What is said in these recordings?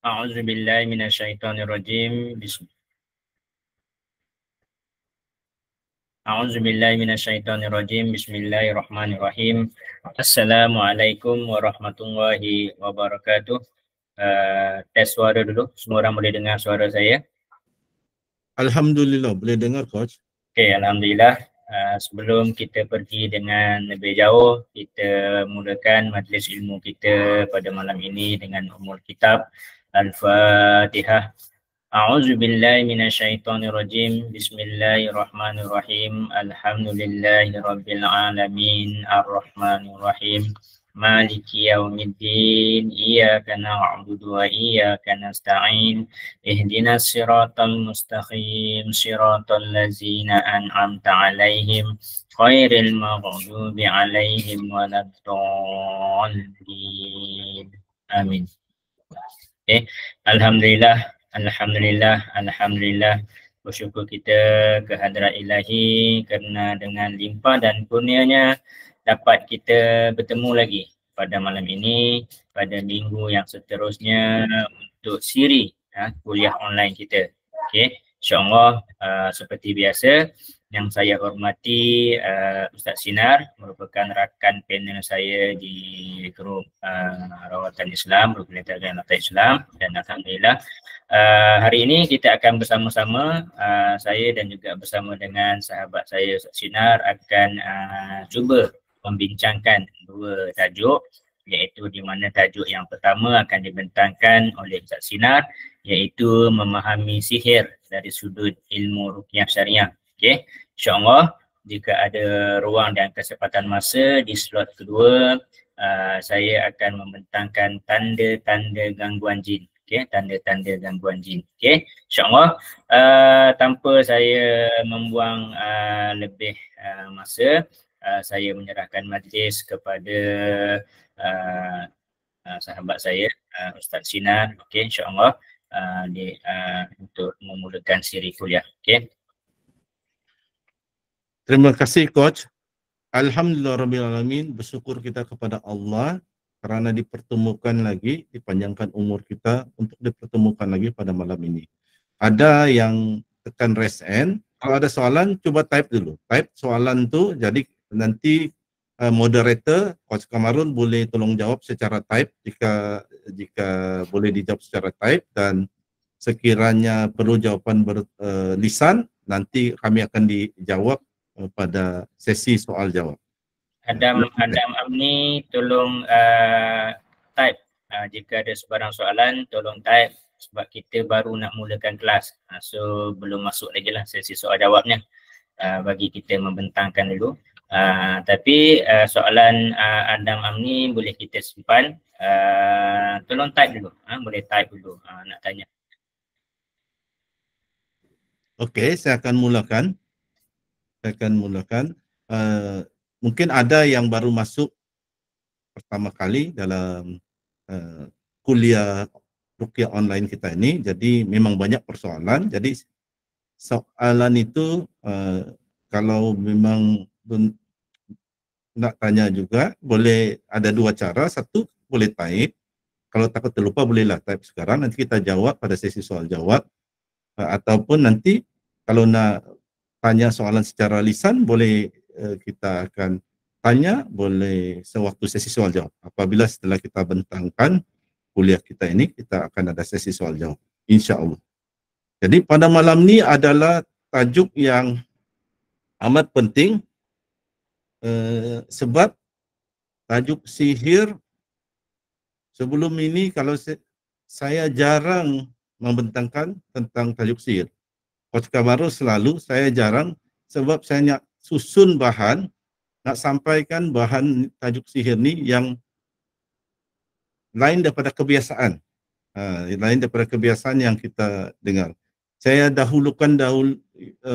A'udzubillahi minasyaitonirrajim. A'udzubillahi minasyaitonirrajim. Bismillahirrahmanirrahim. Assalamualaikum warahmatullahi wabarakatuh. Tes suara dulu. Semua orang boleh dengar suara saya? Alhamdulillah, boleh dengar coach. Okey, alhamdulillah. Sebelum kita pergi dengan lebih jauh, kita mulakan majlis ilmu kita pada malam ini dengan ummul kitab Al-Fatihah. A'udzubillahi minasyaitonirrajim. Bismillahirrahmanirrahim. Alhamdulillahirabbil alamin. Arrahmanirrahim. Maliki yaumiddin. Iyyaka na'budu wa iyyaka nasta'in. Ihdinas siratal mustaqim. Siratal ladzina an'amta 'alaihim ghairil maghdubi 'alaihim waladdallin. Amin. Okay. Alhamdulillah, bersyukur kita ke hadrat ilahi kerana dengan limpah dan kurnianya dapat kita bertemu lagi pada malam ini, pada minggu yang seterusnya untuk siri kuliah online kita. Okay. InsyaAllah seperti biasa, yang saya hormati Ustaz Sinar, merupakan rakan panel saya di grup Rawatan Islam, grup Literasi Islam, dan alhamdulillah hari ini kita akan bersama-sama, saya dan juga bersama dengan sahabat saya Ustaz Sinar akan cuba membincangkan dua tajuk, iaitu di mana tajuk yang pertama akan dibentangkan oleh Ustaz Sinar, iaitu memahami sihir dari sudut ilmu ruqyah syariah. Okey, insyaAllah jika ada ruang dan kesempatan masa di slot kedua, saya akan membentangkan tanda-tanda gangguan jin. Okey, tanda-tanda gangguan jin. Okey, insyaAllah tanpa saya membuang lebih masa, saya menyerahkan majlis kepada sahabat saya Ustaz Sinar. Okey, insyaAllah untuk memulakan siri kuliah. Okey. Terima kasih coach. Alhamdulillahirabbil bersyukur kita kepada Allah kerana dipertemukan lagi, dipanjangkan umur kita untuk dipertemukan lagi pada malam ini. Ada yang tekan raise hand, kalau ada soalan cuba type dulu. Type soalan tu, jadi nanti moderator Coach Kamarun boleh tolong jawab secara type jika boleh dijawab secara type, dan sekiranya perlu jawapan berlisan nanti kami akan dijawab pada sesi soal jawab. Adam Amni, tolong type jika ada sebarang soalan, tolong type sebab kita baru nak mulakan kelas. So belum masuk lagi lah sesi soal jawabnya, bagi kita membentangkan dulu. Tapi soalan Adam Amni boleh kita simpan, tolong type dulu, boleh type dulu nak tanya. Okey, saya akan mulakan. Mungkin ada yang baru masuk pertama kali dalam kuliah ruqyah online kita ini, jadi memang banyak persoalan. Jadi soalan itu kalau memang nak tanya juga, boleh ada dua cara. Satu, boleh type. Kalau takut terlupa bolehlah type sekarang, nanti kita jawab pada sesi soal jawab. Ataupun nanti kalau nak tanya soalan secara lisan, boleh kita akan tanya, boleh sewaktu sesi soal jawab. Apabila setelah kita bentangkan kuliah kita ini, kita akan ada sesi soal jawab, insya-Allah. Jadi pada malam ni adalah tajuk yang amat penting, sebab tajuk sihir sebelum ini kalau saya jarang membentangkan tentang tajuk sihir. Coach Kamarun selalu, saya jarang, sebab saya nak susun bahan, nak sampaikan bahan tajuk sihir ni yang lain daripada kebiasaan. Lain daripada kebiasaan yang kita dengar. Saya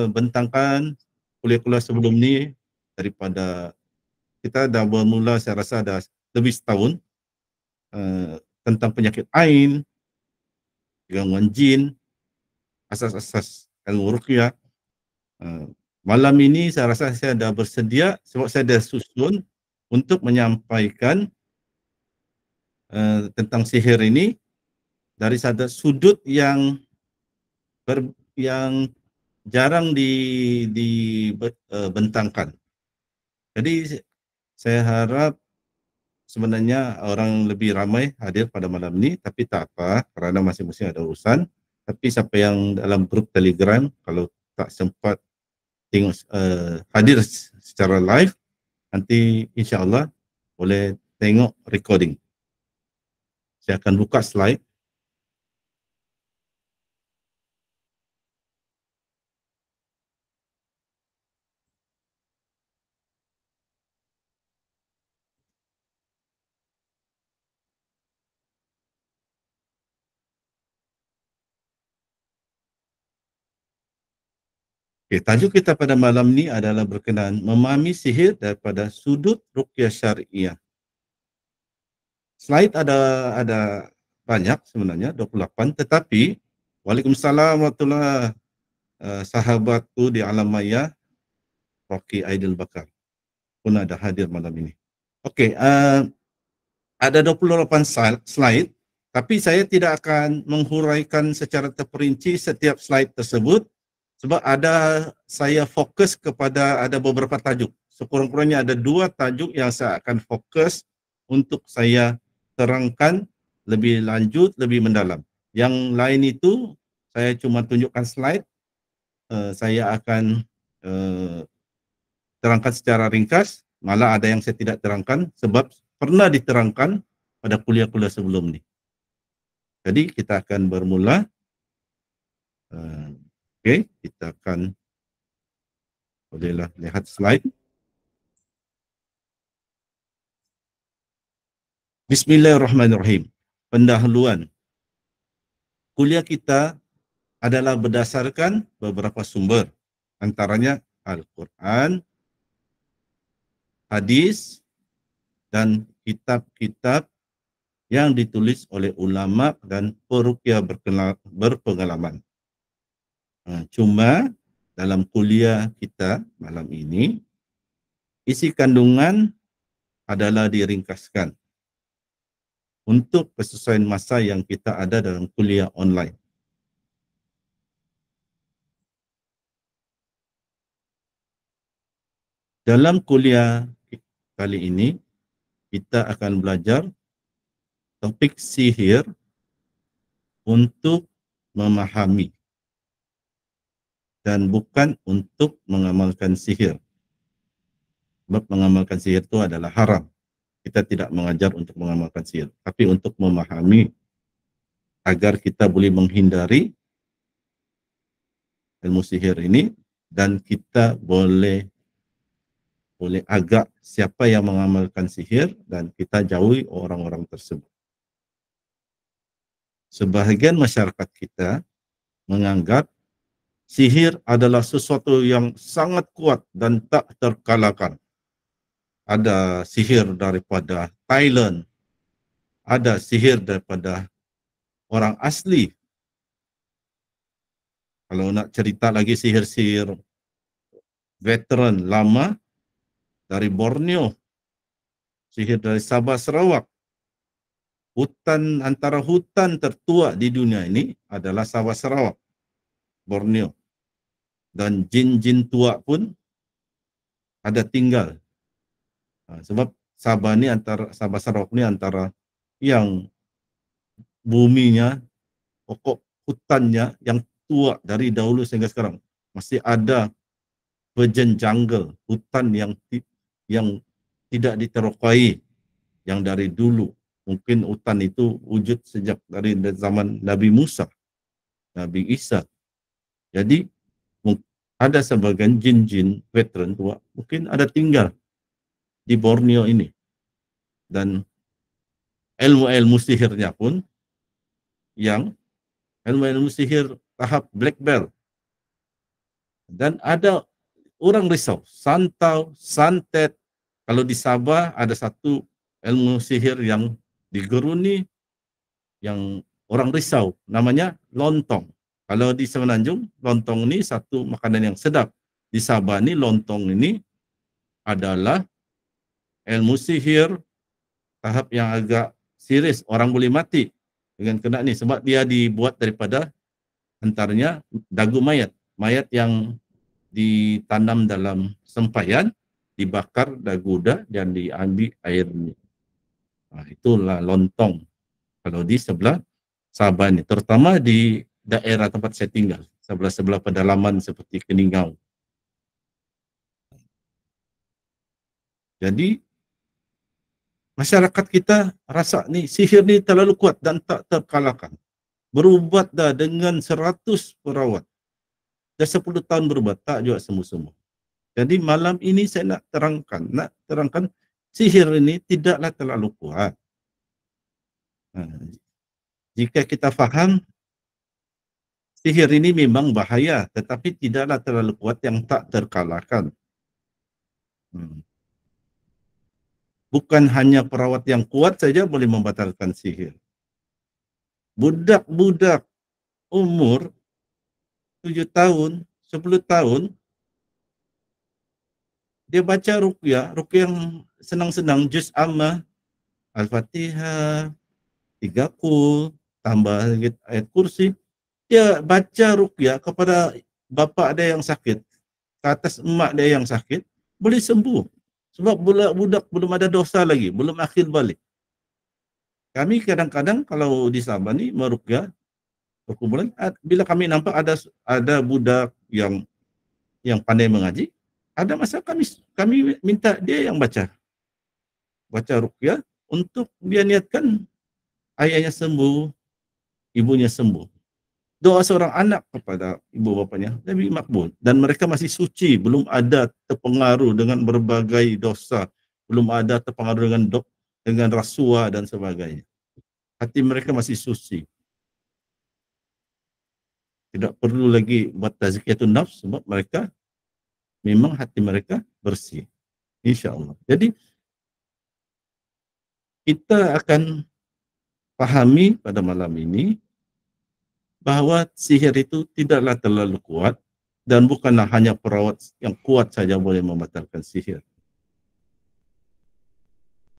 bentangkan kuliah-kuliah sebelum ni daripada kita dah bermula, saya rasa dah lebih setahun, tentang penyakit ain, gangguan jin, asas-asas ilmu ruqyah. Malam ini saya rasa saya dah bersedia sebab saya dah susun untuk menyampaikan tentang sihir ini dari satu sudut yang yang jarang dibentangkan. Jadi saya harap sebenarnya orang lebih ramai hadir pada malam ini, tapi tak apa karena masing-masing ada urusan. Tapi siapa yang dalam grup Telegram kalau tak sempat tengok hadir secara live, nanti insya Allah boleh tengok recording. Saya akan buka slide. Okay, tajuk kita pada malam ini adalah berkenaan memahami sihir daripada sudut ruqyah syariah. Slide ada banyak sebenarnya, 28, tetapi Waalaikumsalam warahmatullahi sahabatku di alam maya, Rocky Aidil Bakar pun ada hadir malam ini. Okey, ada 28 slide, tapi saya tidak akan menghuraikan secara terperinci setiap slide tersebut sebab saya fokus kepada ada beberapa tajuk. Sekurang-kurangnya ada 2 tajuk yang saya akan fokus untuk saya terangkan lebih lanjut, lebih mendalam. Yang lain itu saya cuma tunjukkan slide, saya akan terangkan secara ringkas, malah ada yang saya tidak terangkan sebab pernah diterangkan pada kuliah-kuliah sebelum ini. Jadi kita akan bermula. Okey, kita akan bolehlah lihat slide. Bismillahirrahmanirrahim. Pendahuluan. Kuliah kita adalah berdasarkan beberapa sumber, antaranya Al-Quran, hadis, dan kitab-kitab yang ditulis oleh ulama dan peruqyah berpengalaman. Cuma dalam kuliah kita malam ini, isi kandungan adalah diringkaskan untuk kesesuaian masa yang kita ada dalam kuliah online. Dalam kuliah kali ini, kita akan belajar topik sihir untuk memahami dan bukan untuk mengamalkan sihir. Sebab mengamalkan sihir itu adalah haram. Kita tidak mengajar untuk mengamalkan sihir, tapi untuk memahami agar kita boleh menghindari ilmu sihir ini dan kita boleh agak siapa yang mengamalkan sihir dan kita jauhi orang-orang tersebut. Sebahagian masyarakat kita menganggap sihir adalah sesuatu yang sangat kuat dan tak terkalahkan. Ada sihir daripada Thailand, ada sihir daripada orang asli. Kalau nak cerita lagi sihir-sihir veteran lama dari Borneo, sihir dari Sabah Sarawak. Antara hutan tertua di dunia ini adalah Sabah Sarawak, Borneo. Dan jin-jin tua pun ada tinggal. Sebab Sabah Sarawak ni antara yang buminya, pokok hutannya yang tua dari dahulu sehingga sekarang. Masih ada virgin jungle, hutan yang tidak diterokai yang dari dulu. Mungkin hutan itu wujud sejak dari zaman Nabi Musa, Nabi Isa. Jadi ada sebagian jin-jin veteran tua mungkin ada tinggal di Borneo ini. Dan ilmu-ilmu sihirnya pun yang ilmu-ilmu sihir tahap black belt. Dan ada orang risau, santau, santet. Kalau di Sabah ada satu ilmu sihir yang digeruni, yang orang risau, namanya lontong. Kalau di Semenanjung, lontong ini satu makanan yang sedap. Di Sabah ini, lontong ini adalah ilmu sihir tahap yang agak serius, orang boleh mati. dengan kena ni, sebab dia dibuat daripada antaranya dagu mayat yang ditanam dalam sempayan, dibakar daguda dan diambil airnya. Itulah lontong kalau di sebelah Sabah ni, terutama di daerah tempat saya tinggal, sebelah-sebelah pedalaman seperti Keningau. Jadi masyarakat kita rasa ni sihir ni terlalu kuat dan tak terkalahkan. Berubat dah dengan 100 perawat. Dah 10 tahun berubat, tak juga sembuh-sembuh. Jadi malam ini saya nak terangkan sihir ini tidaklah terlalu kuat. Jika kita faham sihir ini memang bahaya, tetapi tidaklah terlalu kuat yang tak terkalahkan. Bukan hanya perawat yang kuat saja boleh membatalkan sihir. Budak-budak umur 7 tahun, 10 tahun, dia baca ruqyah yang senang-senang, juz amma, Al-Fatihah, 3 qul, tambah ayat kursi. Dia baca ruqyah kepada bapa dia yang sakit, ke atas emak dia yang sakit, boleh sembuh. Sebab budak belum ada dosa lagi, belum akhir balik. Kami kadang-kadang kalau di Sabah ni meruqyah perkumpulan, bila kami nampak ada budak yang pandai mengaji, ada masa kami minta dia yang baca ruqyah untuk dia niatkan ayahnya sembuh, ibunya sembuh. Doa seorang anak kepada ibu bapanya lebih makbul, dan mereka masih suci, belum ada terpengaruh dengan berbagai dosa, belum ada terpengaruh dengan rasuah dan sebagainya. Hati mereka masih suci. Tidak perlu lagi buat tazkiyatun nafs, sebab mereka memang hati mereka bersih, insya-Allah. Jadi kita akan pahami pada malam ini bahwa sihir itu tidaklah terlalu kuat, dan bukanlah hanya perawat yang kuat saja boleh membatalkan sihir.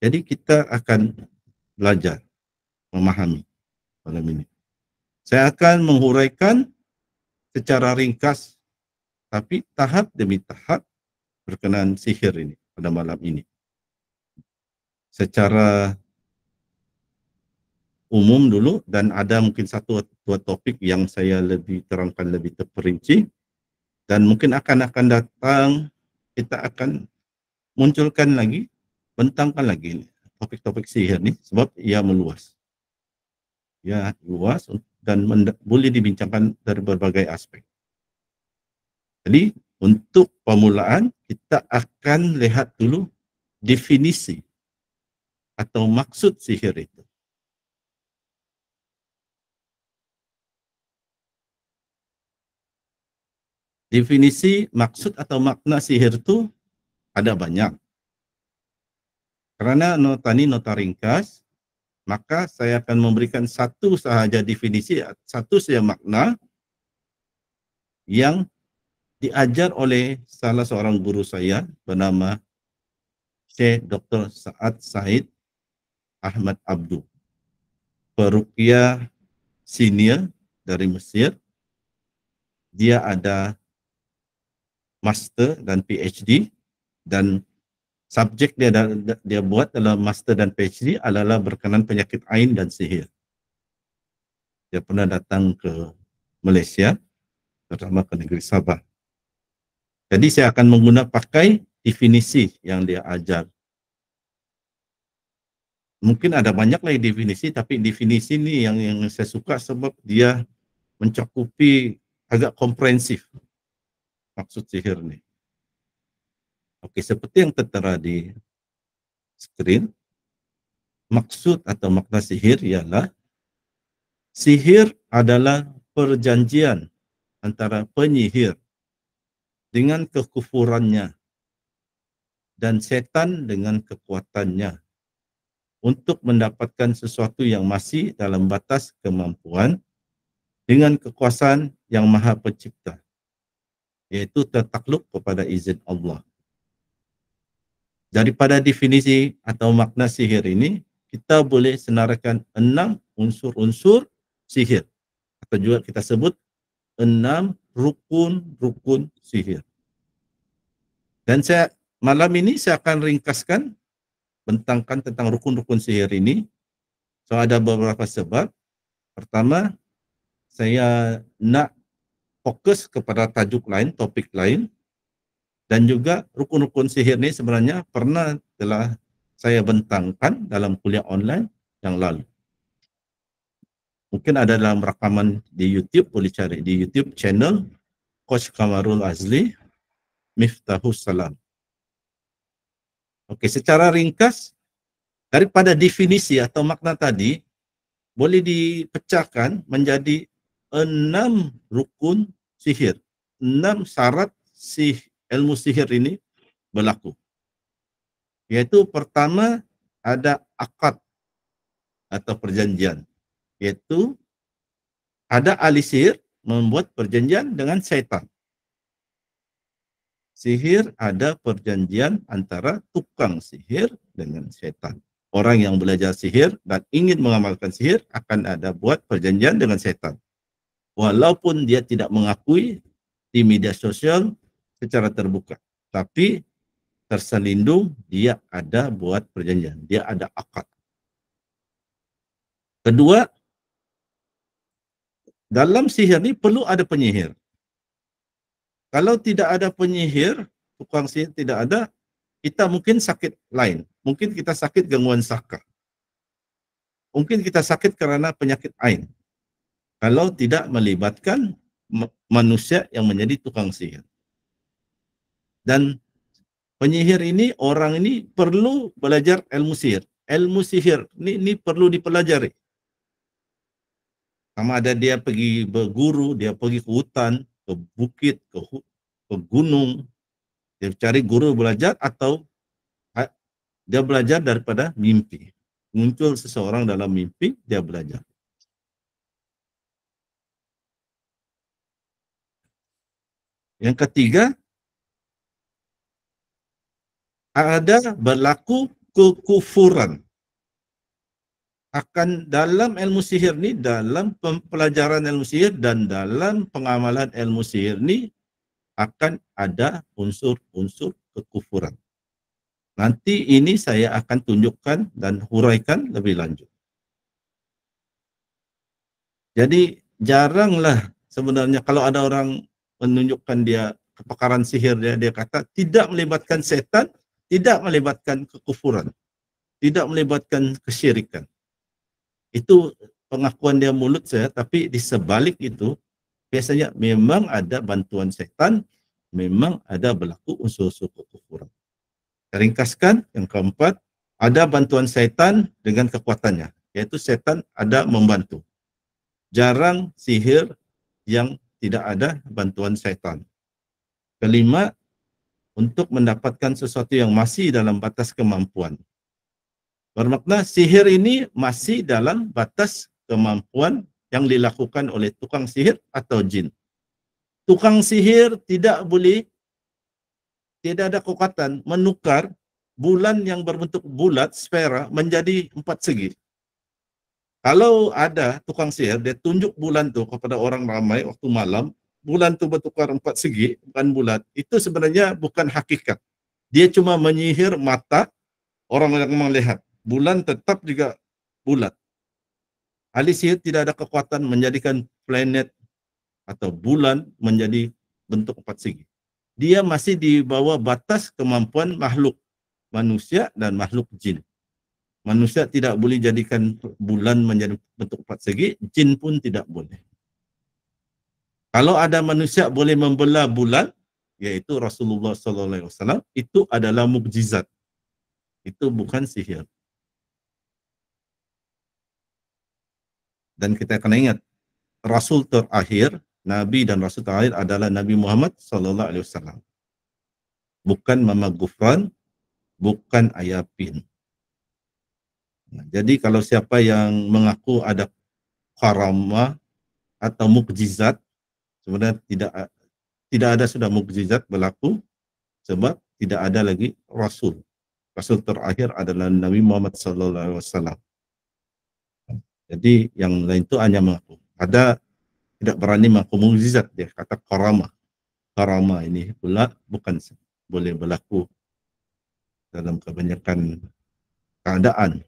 Jadi kita akan belajar memahami malam ini. Saya akan menghuraikan secara ringkas, tapi tahap demi tahap berkenaan sihir ini pada malam ini. Secara umum dulu, dan ada mungkin satu dua topik yang saya lebih terangkan lebih terperinci, dan mungkin akan datang kita akan munculkan lagi, bentangkan lagi topik-topik sihir ni, sebab ia meluas. Ya, luas dan boleh dibincangkan dari berbagai aspek. Jadi untuk permulaan kita akan lihat dulu definisi atau maksud sihir itu. Definisi, maksud atau makna sihir itu ada banyak. Karena nota ringkas, maka saya akan memberikan satu sahaja definisi, satu saja makna yang diajar oleh salah seorang guru saya bernama Syekh Dr. Sa'ad Said Ahmad Abdu, peruqyah senior dari Mesir. Dia ada master dan PhD, dan subjek dia buat dalam master dan PhD adalah berkenaan penyakit ain dan sihir. Dia pernah datang ke Malaysia, terutama ke negeri Sabah. Jadi saya akan pakai definisi yang dia ajar. Mungkin ada banyak lagi definisi, tapi definisi ini yang saya suka sebab dia mencakupi agak komprehensif maksud sihir ini. Oke, seperti yang tertera di screen, maksud atau makna sihir ialah sihir adalah perjanjian antara penyihir dengan kekufurannya dan setan dengan kekuatannya untuk mendapatkan sesuatu yang masih dalam batas kemampuan dengan kekuasaan yang Maha Pencipta, yaitu tertakluk kepada izin Allah. Daripada definisi atau makna sihir ini, kita boleh senaraikan 6 unsur-unsur sihir, atau juga kita sebut 6 rukun-rukun sihir. Dan malam ini saya akan ringkaskan, bentangkan tentang rukun-rukun sihir ini. So, ada beberapa sebab. Pertama, saya nak fokus kepada tajuk lain, topik lain, dan juga rukun-rukun sihir ini sebenarnya telah saya bentangkan dalam kuliah online yang lalu. Mungkin ada dalam rekaman di YouTube, boleh cari di YouTube channel Coach Kamarul Azli, Miftahus Salam. Oke, secara ringkas, daripada definisi atau makna tadi, boleh dipecahkan menjadi 6 rukun sihir. 6 syarat ilmu sihir ini berlaku. Yaitu pertama, ada akad atau perjanjian. Yaitu ada ahli sihir membuat perjanjian dengan syaitan. Sihir ada perjanjian antara tukang sihir dengan syaitan. Orang yang belajar sihir dan ingin mengamalkan sihir akan ada buat perjanjian dengan syaitan. Walaupun dia tidak mengakui di media sosial secara terbuka. Tapi terselindung dia ada buat perjanjian. Dia ada akad. Kedua, dalam sihir ni perlu ada penyihir. Kalau tidak ada penyihir, tukang sihir tidak ada, kita mungkin sakit lain. Mungkin kita sakit gangguan saka. Mungkin kita sakit karena penyakit ain. Kalau tidak melibatkan manusia yang menjadi tukang sihir. Dan penyihir ini, orang ini perlu belajar ilmu sihir. Ilmu sihir ini perlu dipelajari. Sama ada dia pergi berguru, dia pergi ke hutan, ke bukit, ke gunung, dia cari guru belajar, atau dia belajar daripada mimpi. Muncul seseorang dalam mimpi, dia belajar. Yang ketiga, ada berlaku kekufuran. Akan dalam ilmu sihir ni, dalam pelajaran ilmu sihir dan dalam pengamalan ilmu sihir ni akan ada unsur-unsur kekufuran. Nanti ini saya akan tunjukkan dan huraikan lebih lanjut. Jadi jaranglah sebenarnya kalau ada orang menunjukkan dia kepakaran sihir, dia kata tidak melibatkan setan, tidak melibatkan kekufuran, tidak melibatkan kesyirikan. Itu pengakuan dia mulut saya, tapi di sebalik itu biasanya memang ada bantuan setan, memang ada berlaku unsur-unsur kekufuran. Ringkaskan, yang keempat, ada bantuan setan dengan kekuatannya, yaitu setan ada membantu. Jarang sihir yang tidak ada bantuan setan. Kelima, untuk mendapatkan sesuatu yang masih dalam batas kemampuan. Bermakna sihir ini masih dalam batas kemampuan yang dilakukan oleh tukang sihir atau jin. Tukang sihir tidak ada kekuatan menukar bulan yang berbentuk bulat, sfera, menjadi 4 segi. Kalau ada tukang sihir, dia tunjuk bulan tu kepada orang ramai waktu malam, bulan tu bertukar 4 segi, bukan bulat, itu sebenarnya bukan hakikat. Dia cuma menyihir mata orang yang melihat. Bulan tetap juga bulat. Ahli sihir tidak ada kekuatan menjadikan planet atau bulan menjadi bentuk 4 segi. Dia masih di bawah batas kemampuan makhluk manusia dan makhluk jin. Manusia tidak boleh jadikan bulan menjadi bentuk 4 segi, jin pun tidak boleh. Kalau ada manusia boleh membelah bulan, yaitu Rasulullah SAW, itu adalah mukjizat. Itu bukan sihir. Dan kita kena ingat, Rasul terakhir, Nabi dan Rasul terakhir adalah Nabi Muhammad SAW. Bukan Mama Gufran, bukan Ayapin. Nah, jadi kalau siapa yang mengaku ada karamah atau mukjizat, sebenarnya tidak ada sudah mukjizat berlaku, sebab tidak ada lagi Rasul. Rasul terakhir adalah Nabi Muhammad SAW. Jadi yang lain itu hanya mengaku. Ada tidak berani mengaku mukjizat, dia kata karamah. Karamah ini pula bukan boleh berlaku dalam kebanyakan keadaan.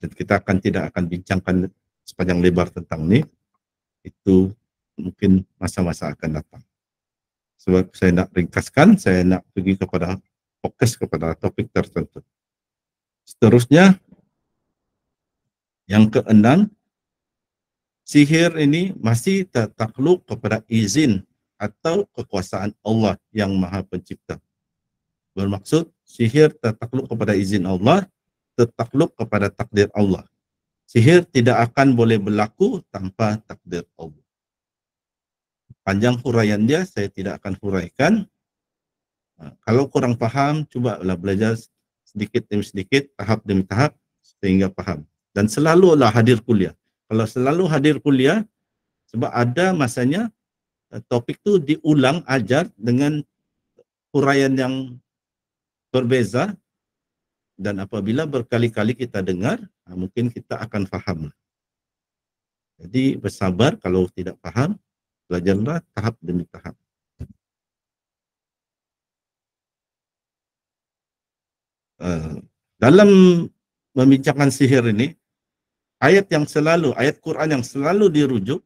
Dan kita tidak akan bincangkan sepanjang lebar tentang ini. Itu mungkin masa-masa akan datang. Sebab saya nak ringkaskan, saya nak pergi kepada fokus kepada topik tertentu. Seterusnya, yang keenam, sihir ini masih tertakluk kepada izin atau kekuasaan Allah yang Maha Pencipta. Bermaksud, sihir tertakluk kepada izin Allah, tertakluk kepada takdir Allah. Sihir tidak akan boleh berlaku tanpa takdir Allah. Panjang huraian dia, saya tidak akan huraikan. Kalau kurang paham, cobalah belajar sedikit demi sedikit, tahap demi tahap, sehingga paham. Dan selalulah hadir kuliah. Kalau selalu hadir kuliah, sebab ada masanya topik itu diulang ajar dengan huraian yang berbeza, dan apabila berkali-kali kita dengar, mungkin kita akan faham. Jadi bersabar, kalau tidak paham, belajarlah tahap demi tahap. Dalam membincangkan sihir ini, ayat Quran yang selalu dirujuk,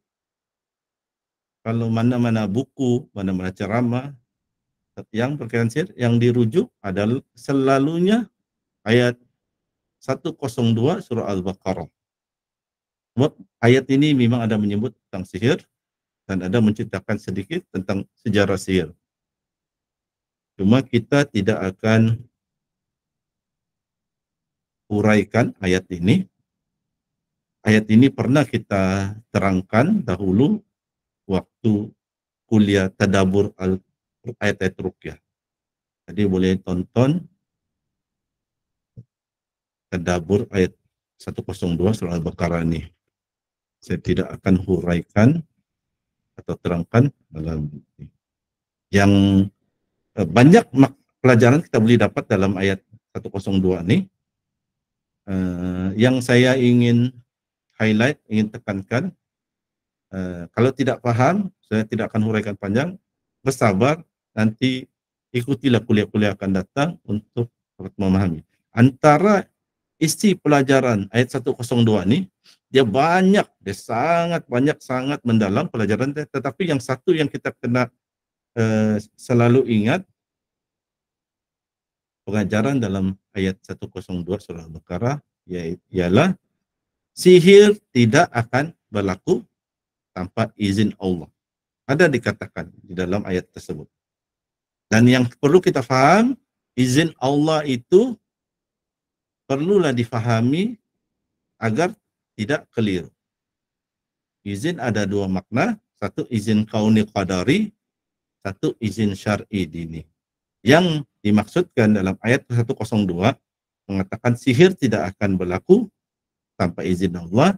kalau mana-mana buku, mana-mana ceramah yang berkaitan sihir, yang dirujuk adalah selalunya ayat 102 surah Al-Baqarah. Sebab ayat ini memang ada menyebut tentang sihir dan ada menceritakan sedikit tentang sejarah sihir. Cuma kita tidak akan uraikan ayat ini. Ayat ini pernah kita terangkan dahulu waktu kuliah tadabbur ayat-ayat ruqyah. Jadi boleh tonton tadabbur ayat 102 surah Al-Baqarah ini. Saya tidak akan huraikan atau terangkan dalam ini. Yang banyak pelajaran kita boleh dapat dalam ayat 102 ini. Yang saya ingin highlight, ingin tekankan, kalau tidak paham, saya tidak akan huraikan panjang, bersabar, nanti ikutilah kuliah-kuliah akan datang untuk memahami. Antara isi pelajaran ayat 102 ini, dia sangat banyak, sangat mendalam pelajaran, tetapi yang satu yang kita kena selalu ingat, pengajaran dalam ayat 102 surah Al-Baqarah, ialah sihir tidak akan berlaku tanpa izin Allah. Ada dikatakan di dalam ayat tersebut. Dan yang perlu kita faham, izin Allah itu perlulah difahami agar tidak keliru. Izin ada dua makna, satu izin kauni qadari, satu izin syar'i dini. Yang dimaksudkan dalam ayat 102 mengatakan sihir tidak akan berlaku tanpa izin Allah,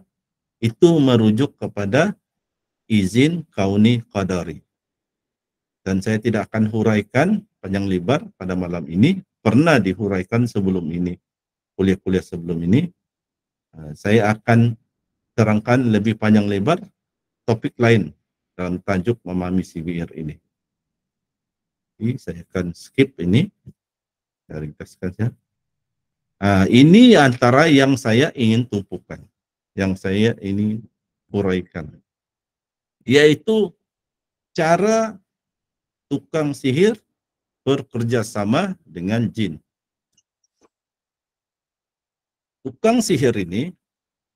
itu merujuk kepada izin kauni qadari. Dan saya tidak akan huraikan panjang lebar pada malam ini, pernah dihuraikan sebelum ini, kuliah-kuliah sebelum ini. Saya akan terangkan lebih panjang lebar topik lain dalam tajuk memahami sihir ini. Jadi saya akan skip ini, saya ringkaskan saja. Ini antara yang saya ingin tumpukan, yang saya ingin huraikan, yaitu cara tukang sihir bekerja sama dengan jin. Tukang sihir ini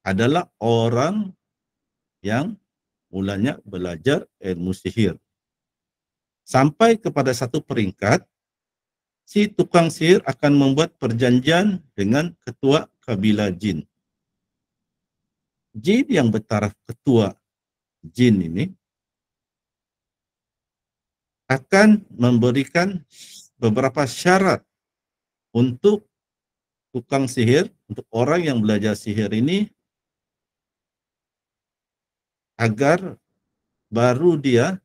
adalah orang yang mulanya belajar ilmu sihir. Sampai kepada satu peringkat, si tukang sihir akan membuat perjanjian dengan ketua kabilah jin. Jin yang bertaraf ketua jin ini akan memberikan beberapa syarat untuk tukang sihir, untuk orang yang belajar sihir ini, agar baru dia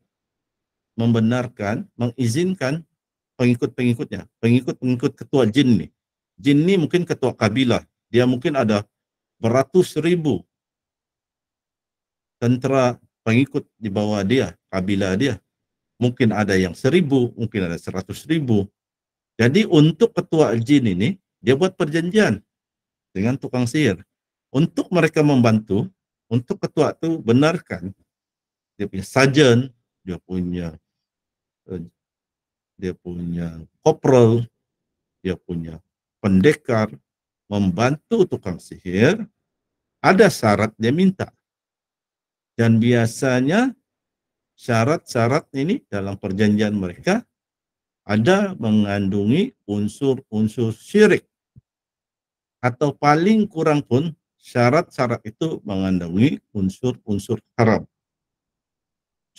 membenarkan, mengizinkan pengikut-pengikutnya, pengikut-pengikut ketua jin ini, Jin ni mungkin ketua kabilah. Dia mungkin ada beratus ribu tentera pengikut di bawah dia, kabilah dia. Mungkin ada yang 1.000, mungkin ada 100.000. Jadi untuk ketua jin ini, dia buat perjanjian dengan tukang sihir. Untuk mereka membantu, untuk ketua itu benarkan dia punya sajen, dia punya kopral, dia punya pendekar, membantu tukang sihir, ada syarat dia minta. Dan biasanya syarat-syarat ini dalam perjanjian mereka ada mengandungi unsur-unsur syirik. Atau paling kurang pun syarat-syarat itu mengandungi unsur-unsur haram.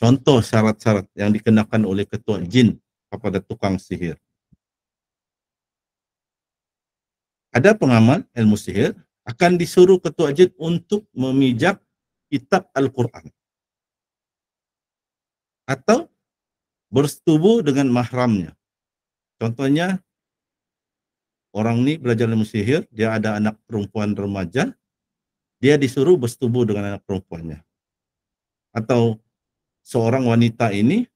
Contoh syarat-syarat yang dikenakan oleh ketua jin kepada tukang sihir. Ada pengamal ilmu sihir akan disuruh ketua jin untuk memijak kitab Al-Quran. Atau bersetubuh dengan mahramnya. Contohnya, orang ini belajar ilmu sihir, dia ada anak perempuan remaja, dia disuruh bersetubuh dengan anak perempuannya. Atau seorang wanita ini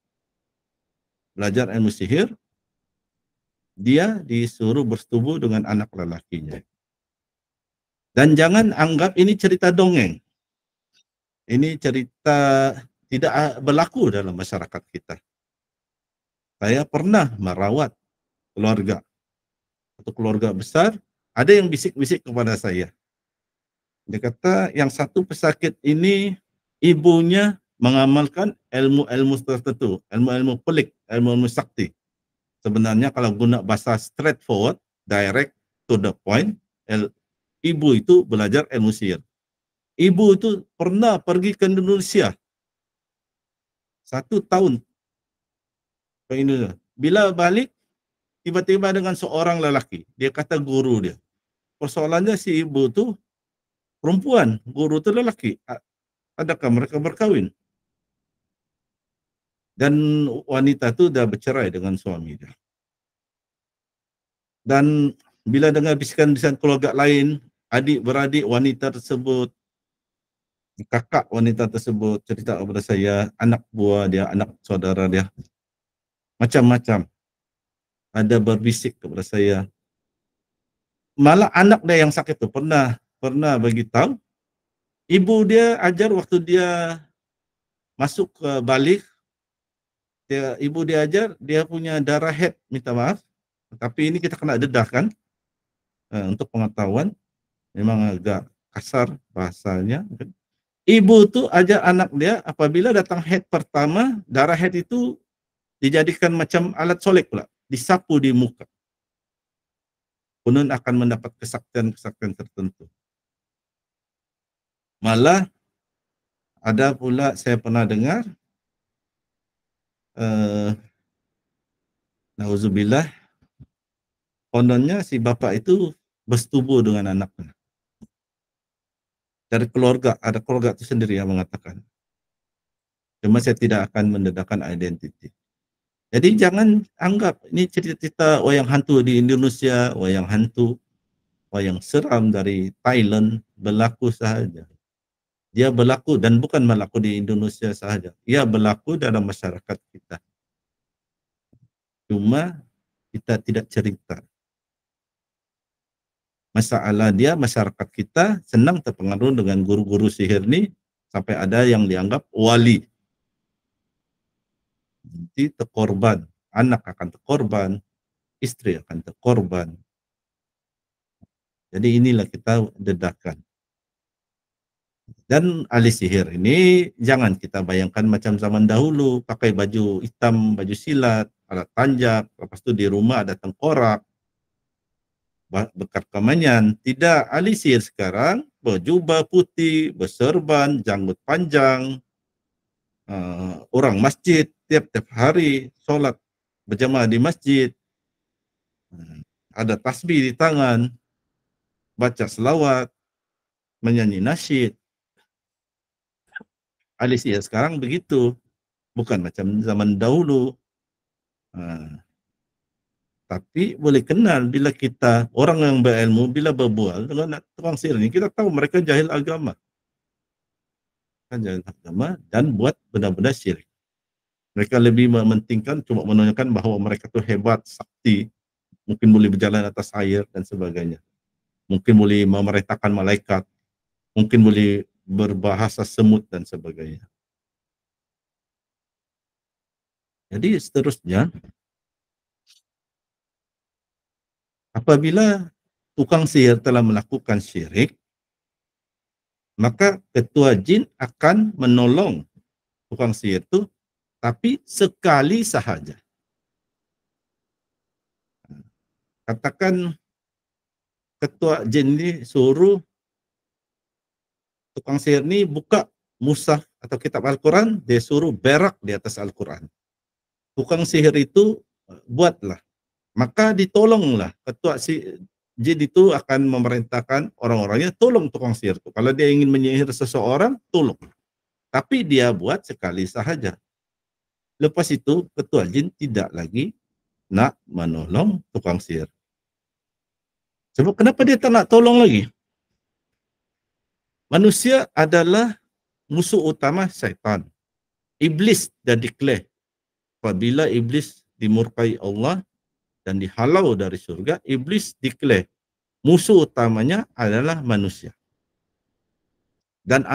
belajar ilmu sihir, dia disuruh bersetubuh dengan anak lelakinya. Dan jangan anggap ini cerita dongeng. Ini cerita tidak berlaku dalam masyarakat kita. Saya pernah merawat keluarga, atau keluarga besar, ada yang bisik-bisik kepada saya. Dia kata yang satu pesakit ini ibunya mengamalkan ilmu-ilmu tertentu, ilmu-ilmu pelik, ilmu-ilmu sakti. Sebenarnya kalau guna bahasa straightforward, direct to the point, ibu itu belajar ilmu sihir. Ibu itu pernah pergi ke Indonesia 1 tahun ke Indonesia. Bila balik, tiba-tiba dengan seorang lelaki. Dia kata guru dia. Persoalannya si ibu itu perempuan, guru itu lelaki. Adakah mereka berkahwin? Dan wanita itu dah bercerai dengan suami dia. Dan bila dengar bisikan-bisikan keluarga lain, adik-beradik wanita tersebut, kakak wanita tersebut cerita kepada saya, anak buah dia, anak saudara dia, macam-macam. Ada berbisik kepada saya. Malah anak dia yang sakit itu pernah bagi tahu, ibu dia ajar waktu dia masuk ke balik, ibu dia ajar dia punya darah head, minta maaf, tapi ini kita kena dedah kan, untuk pengetahuan, memang agak kasar bahasanya. Ibu tu ajar anak dia apabila datang head pertama, darah head itu dijadikan macam alat solek pula, disapu di muka. Konon akan mendapat kesaktian-kesaktian tertentu. Malah ada pula saya pernah dengar, nauzubillah, kononnya si bapak itu bersetubuh dengan anaknya. Dari keluarga, ada keluarga itu sendiri yang mengatakan. Cuma saya tidak akan mendedahkan identiti. Jadi jangan anggap ini cerita-cerita wayang hantu di Indonesia, wayang hantu, wayang seram dari Thailand berlaku sahaja. Dia berlaku dan bukan berlaku di Indonesia sahaja. Ia berlaku dalam masyarakat kita. Cuma kita tidak cerita. Masalah dia, masyarakat kita senang terpengaruh dengan guru-guru sihir ini sampai ada yang dianggap wali. Nanti terkorban, anak akan terkorban, istri akan terkorban. Jadi inilah kita dedahkan. Dan ahli sihir ini jangan kita bayangkan macam zaman dahulu, pakai baju hitam, baju silat, alat tanjak, lepas itu di rumah ada tengkorak, bekat kemenyan. Tidak, ahli sihir sekarang berjubah putih, berserban, janggut panjang, orang masjid tiap-tiap hari sholat berjamaah di masjid, ada tasbih di tangan, baca selawat, menyanyi nasyid. Ahli sihir sekarang begitu, bukan macam zaman dahulu. Tapi boleh kenal bila kita, orang yang berilmu, bila berbual dengan tukang sihir ini, kita tahu mereka jahil agama. Jahil agama dan buat benda-benda syirik. Mereka lebih mementingkan cuma menunjukkan bahawa mereka tu hebat, sakti, mungkin boleh berjalan atas air dan sebagainya. Mungkin boleh memerintahkan malaikat, mungkin boleh berbahasa semut dan sebagainya. Jadi seterusnya, apabila tukang sihir telah melakukan syirik, maka ketua jin akan menolong tukang sihir itu, tapi sekali sahaja. Katakan ketua jin ini suruh tukang sihir ini buka mushaf atau kitab Al-Quran, dia suruh berak di atas Al-Quran. Tukang sihir itu buatlah. Maka ditolonglah ketua jin itu akan memerintahkan orang-orangnya tolong tukang sihir itu. Kalau dia ingin menyihir seseorang, tolong. Tapi dia buat sekali sahaja. Lepas itu ketua jin tidak lagi nak menolong tukang sihir. Sebab kenapa dia tak nak tolong lagi? Manusia adalah musuh utama syaitan. Iblis dah declare. Apabila iblis dimurkai Allah dan dihalau dari surga, iblis declare musuh utamanya adalah manusia. Dan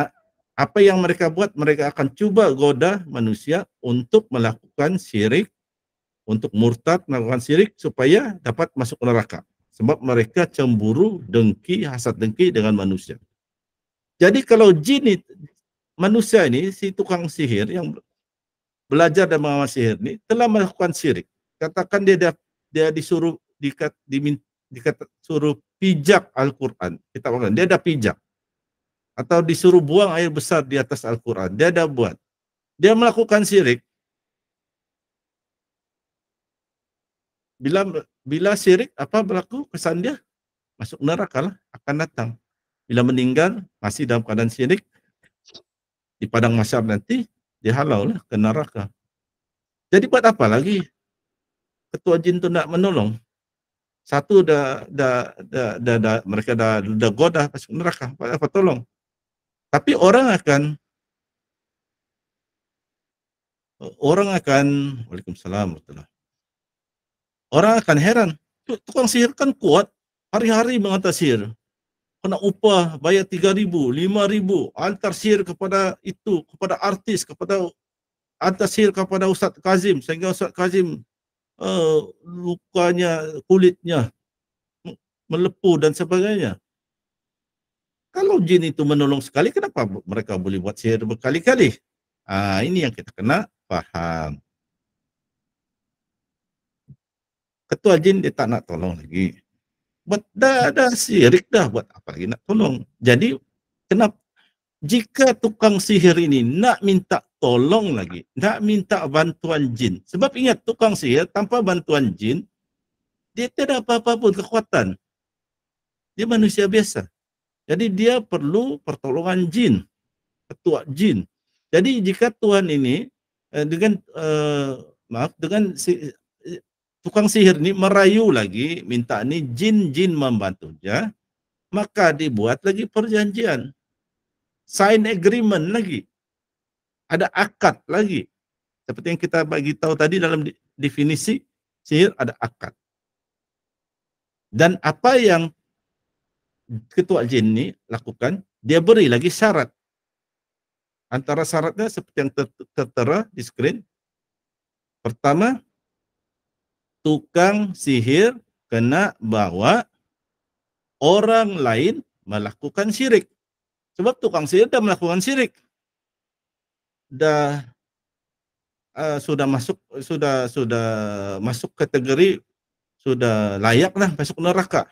apa yang mereka buat, mereka akan cuba goda manusia untuk melakukan syirik, untuk murtad, melakukan syirik supaya dapat masuk neraka. Sebab mereka cemburu, dengki, hasad dengki dengan manusia. Jadi kalau jin itu, manusia ini, si tukang sihir yang belajar dan mengamal sihir ini telah melakukan syirik. Katakan dia disuruh suruh pijak Al-Quran, dia dah pijak. Atau disuruh buang air besar di atas Al-Quran, dia dah buat. Dia melakukan syirik. Bila syirik apa berlaku kesan dia? Masuk neraka lah, akan datang. Bila meninggal masih dalam keadaan syirik, di padang mahsyar nanti dihalau lah ke neraka. Jadi buat apa lagi ketua jin tu nak menolong? Satu mereka dah goda masuk neraka, buat apa tolong? Tapi orang akan Waalaikumsalam warahmatullahi. Orang akan heran, tukang sihir kan kuat, hari-hari mengantar sihir. Kena upah, bayar 3,000, 5,000, antar sihir kepada itu, kepada artis, antar sihir kepada Ustaz Kazim, sehingga Ustaz Kazim lukanya, kulitnya melepuh dan sebagainya. Kalau jin itu menolong sekali, kenapa mereka boleh buat sihir berkali-kali? Ini yang kita kena faham. Ketua jin dia tak nak tolong lagi. Buat dah syirik dah, buat apa lagi nak tolong? Jadi kenapa jika tukang sihir ini nak minta tolong lagi, nak minta bantuan jin? Sebab ingat, tukang sihir tanpa bantuan jin, dia tidak apa-apa pun kekuatan. Dia manusia biasa. Jadi dia perlu pertolongan jin, ketua jin. Jadi jika Tuhan ini dengan tukang sihir ini merayu lagi, minta ni jin membantu dia, maka dibuat lagi perjanjian, sign agreement lagi, ada akad lagi. Seperti yang kita bagi tahu tadi dalam definisi sihir, ada akad. Dan apa yang ketua jin ini lakukan, dia beri lagi syarat. Antara syaratnya seperti yang tertera di skrin. Pertama, tukang sihir kena bawa orang lain melakukan syirik. Sebab tukang sihir dah melakukan syirik. Sudah masuk kategori, sudah layaklah masuk neraka.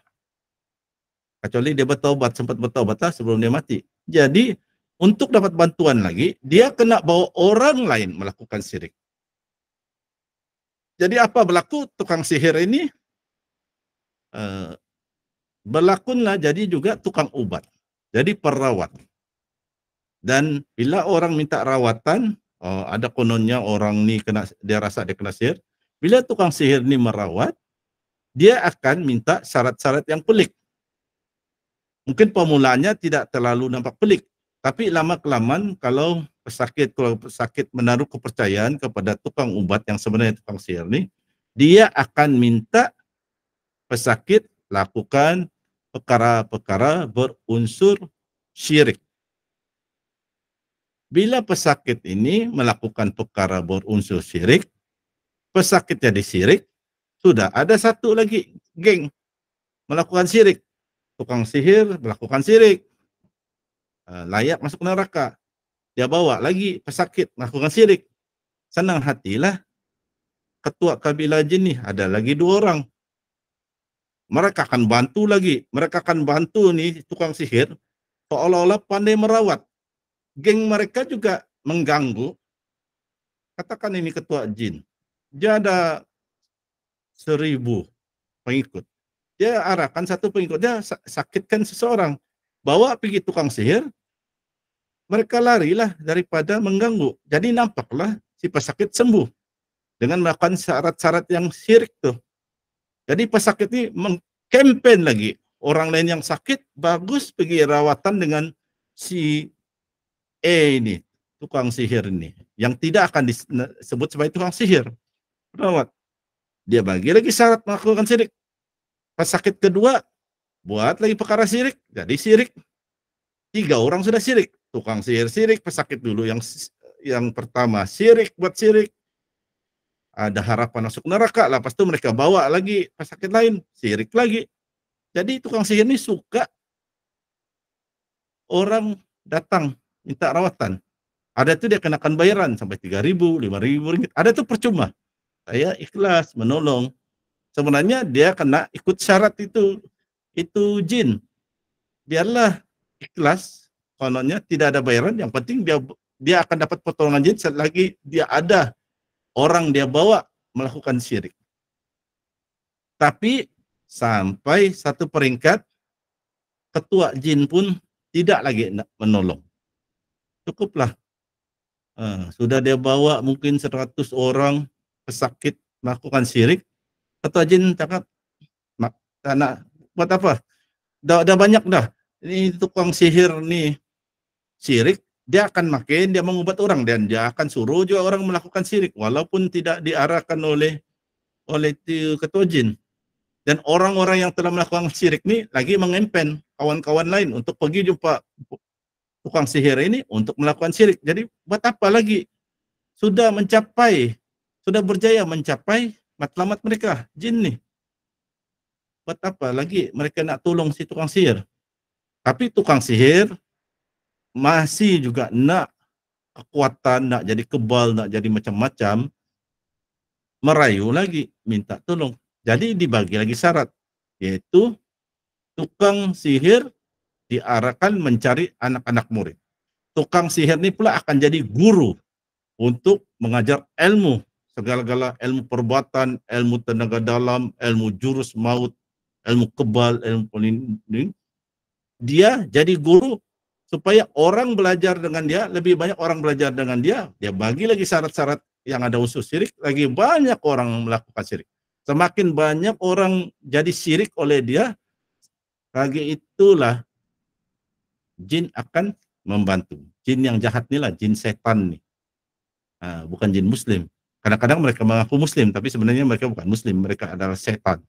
Kecuali dia bertaubat, sempat bertaubat sebelum dia mati. Jadi untuk dapat bantuan lagi, dia kena bawa orang lain melakukan syirik. Jadi apa berlaku? Tukang sihir ini berlakunlah jadi juga tukang ubat. Jadi perawat. Dan bila orang minta rawatan, ada kononnya orang ni dia rasa dia kena sihir. Bila tukang sihir ni merawat, dia akan minta syarat-syarat yang pelik. Mungkin permulaannya tidak terlalu nampak pelik, tapi lama-kelamaan kalau pesakit menaruh kepercayaan kepada tukang ubat yang sebenarnya tukang sihir ini, dia akan minta pesakit lakukan perkara-perkara berunsur syirik. Bila pesakit ini melakukan perkara berunsur syirik, pesakit jadi syirik, sudah ada satu lagi geng melakukan syirik. Tukang sihir melakukan syirik, layak masuk neraka. Dia bawa lagi pesakit melakukan syirik. Senang hatilah ketua kabilah jin nih, ada lagi 2 orang. Mereka akan bantu lagi, mereka akan bantu nih tukang sihir, seolah-olah pandai merawat. Geng mereka juga mengganggu. Katakan ini ketua jin, dia ada 1000 pengikut. Dia arahkan satu pengikutnya sakitkan seseorang, bawa pergi tukang sihir, mereka larilah daripada mengganggu. Jadi nampaklah si pesakit sembuh dengan melakukan syarat-syarat yang syirik tuh. Jadi pesakit ini mengkampen lagi orang lain yang sakit, bagus pergi rawatan dengan si ini, tukang sihir ini, yang tidak akan disebut sebagai tukang sihir. Rawat. Dia bagi lagi syarat melakukan syirik. Pesakit kedua buat lagi perkara syirik, jadi syirik. 3 orang sudah syirik. Tukang sihir syirik, pesakit dulu yang pertama syirik, buat syirik. Ada harapan masuk neraka, lepas itu mereka bawa lagi pesakit lain, syirik lagi. Jadi tukang sihir ini suka orang datang minta rawatan. Ada tuh dia kenakan bayaran sampai 3.000, 5.000 ringgit. Ada tuh percuma. Saya ikhlas menolong. Sebenarnya dia kena ikut syarat itu jin. Biarlah ikhlas, kononnya tidak ada bayaran, yang penting dia akan dapat pertolongan jin selagi dia ada orang dia bawa melakukan syirik. Tapi sampai satu peringkat ketua jin pun tidak lagi menolong. Cukuplah. Sudah dia bawa mungkin 100 orang pesakit melakukan syirik, ketua jin cakap, nak buat apa? Dah banyak dah. Ini tukang sihir nih syirik, dia akan makin dia mengubat orang dan dia akan suruh juga orang melakukan syirik walaupun tidak diarahkan oleh ketua jin. Dan orang-orang yang telah melakukan syirik ini lagi mengempen kawan-kawan lain untuk pergi jumpa tukang sihir ini untuk melakukan syirik. Jadi buat apa lagi? Sudah berjaya mencapai matlamat mereka, jin nih. Buat apa lagi mereka nak tolong si tukang sihir? Tapi tukang sihir masih juga nak kekuatan, nak jadi kebal, nak jadi macam-macam, merayu lagi, minta tolong. Jadi dibagi lagi syarat, yaitu tukang sihir diarahkan mencari anak-anak murid. Tukang sihir ini pula akan jadi guru untuk mengajar ilmu, segala-gala ilmu perbuatan, ilmu tenaga dalam, ilmu jurus maut, ilmu kebal, ilmu pelindung. Dia jadi guru supaya orang belajar dengan dia, lebih banyak orang belajar dengan dia. Dia bagi lagi syarat-syarat yang ada unsur syirik, lagi banyak orang melakukan syirik. Semakin banyak orang jadi syirik oleh dia, lagi itulah jin akan membantu. Jin yang jahat inilah jin setan nih. Bukan jin muslim. Kadang-kadang mereka mengaku muslim, tapi sebenarnya mereka bukan muslim, mereka adalah setan.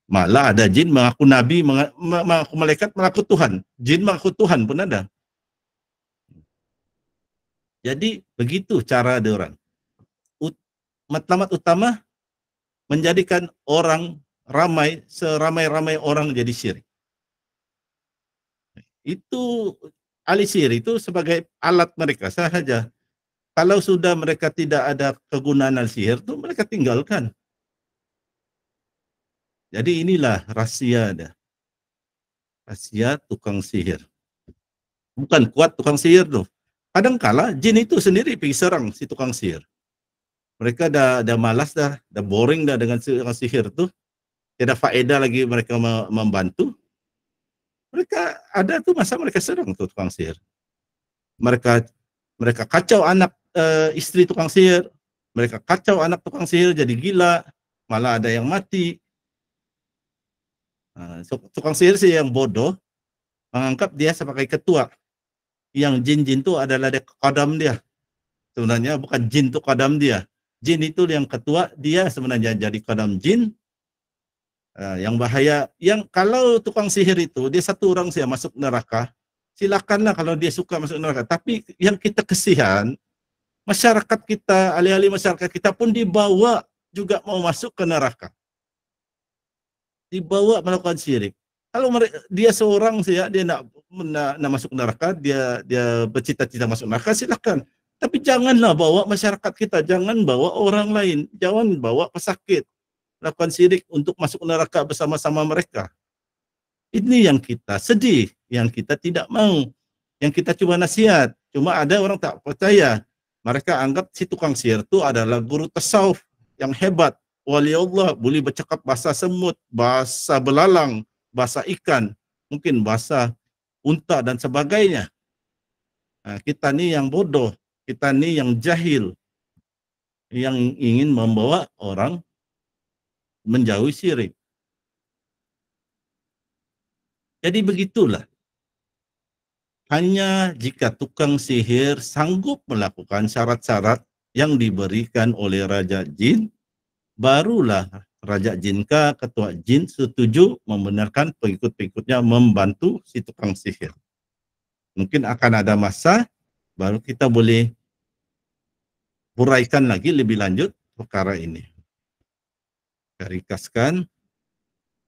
Malah ada jin mengaku nabi, mengaku malaikat, mengaku Tuhan. Jin mengaku Tuhan pun ada. Jadi begitu cara dia orang. Matlamat utama menjadikan orang ramai, seramai-ramai orang jadi syirik. Itu ahli sihir itu sebagai alat mereka saja. Kalau sudah mereka tidak ada kegunaan ahli sihir itu mereka tinggalkan. Jadi inilah rahasia dia. Rahasia tukang sihir. Bukan kuat tukang sihir tuh. Kadangkala jin itu sendiri pergi serang si tukang sihir. Mereka dah malas dah boring dah dengan tukang sihir tuh. Tidak faedah lagi mereka membantu. Mereka ada tuh masa mereka serang tuh tukang sihir. Mereka kacau anak istri tukang sihir. Mereka kacau anak tukang sihir jadi gila. malah ada yang mati. Tukang sihir sih yang bodoh menganggap dia sebagai ketua. Yang jin-jin itu adalah kodam dia. Sebenarnya bukan jin itu kodam dia. Jin itu yang ketua, dia sebenarnya jadi kodam jin. Yang bahaya, yang kalau tukang sihir itu dia satu orang saja masuk neraka, silakanlah kalau dia suka masuk neraka. Tapi yang kita kesian, masyarakat kita, alih-alih masyarakat kita pun dibawa juga mau masuk ke neraka. Dibawa melakukan syirik. Kalau dia seorang saja dia nak masuk neraka, dia bercita-cita masuk neraka, silakan. Tapi janganlah bawa masyarakat kita, jangan bawa orang lain, jangan bawa pesakit melakukan syirik untuk masuk neraka bersama-sama mereka. Ini yang kita sedih, yang kita tidak mau, yang kita coba nasihat. Cuma ada orang tak percaya. Mereka anggap si tukang sihir itu adalah guru tasawuf yang hebat. Wali Allah, boleh bercakap bahasa semut, bahasa belalang, bahasa ikan, mungkin bahasa unta dan sebagainya. Kita ni yang bodoh, kita ni yang jahil, yang ingin membawa orang menjauhi syirik. Jadi begitulah. Hanya jika tukang sihir sanggup melakukan syarat-syarat yang diberikan oleh Raja Jin, barulah Raja Jin ketua Jin setuju membenarkan pengikut-pengikutnya membantu si tukang sihir. Mungkin akan ada masa baru kita boleh huraikan lagi lebih lanjut perkara ini. Saya ringkaskan,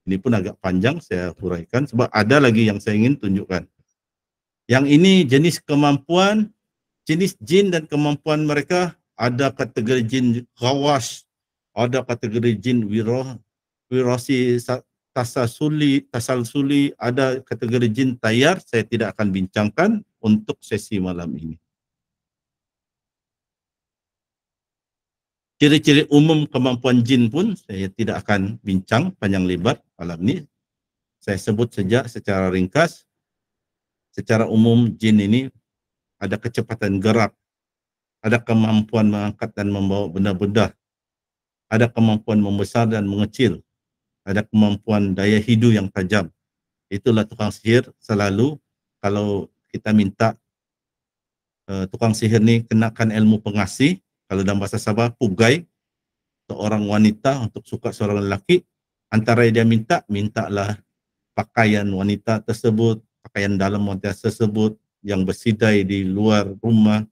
ini pun agak panjang saya huraikan sebab ada lagi yang saya ingin tunjukkan. Yang ini jenis kemampuan, jenis jin dan kemampuan mereka. Ada kategori jin ghawas, ada kategori jin wirasi tasalsuli, ada kategori jin tayar. Saya tidak akan bincangkan untuk sesi malam ini. Ciri-ciri umum kemampuan jin pun saya tidak akan bincang panjang lebar malam ini. Saya sebut saja secara ringkas. Secara umum jin ini ada kecepatan gerak, ada kemampuan mengangkat dan membawa benda-benda, ada kemampuan membesar dan mengecil, ada kemampuan daya hidu yang tajam. Itulah tukang sihir selalu kalau kita minta tukang sihir ni kenakan ilmu pengasih, kalau dalam bahasa Sabah pugai, seorang wanita untuk suka seorang lelaki, antara dia mintalah pakaian wanita tersebut, pakaian dalam wanita tersebut yang bersidai di luar rumah.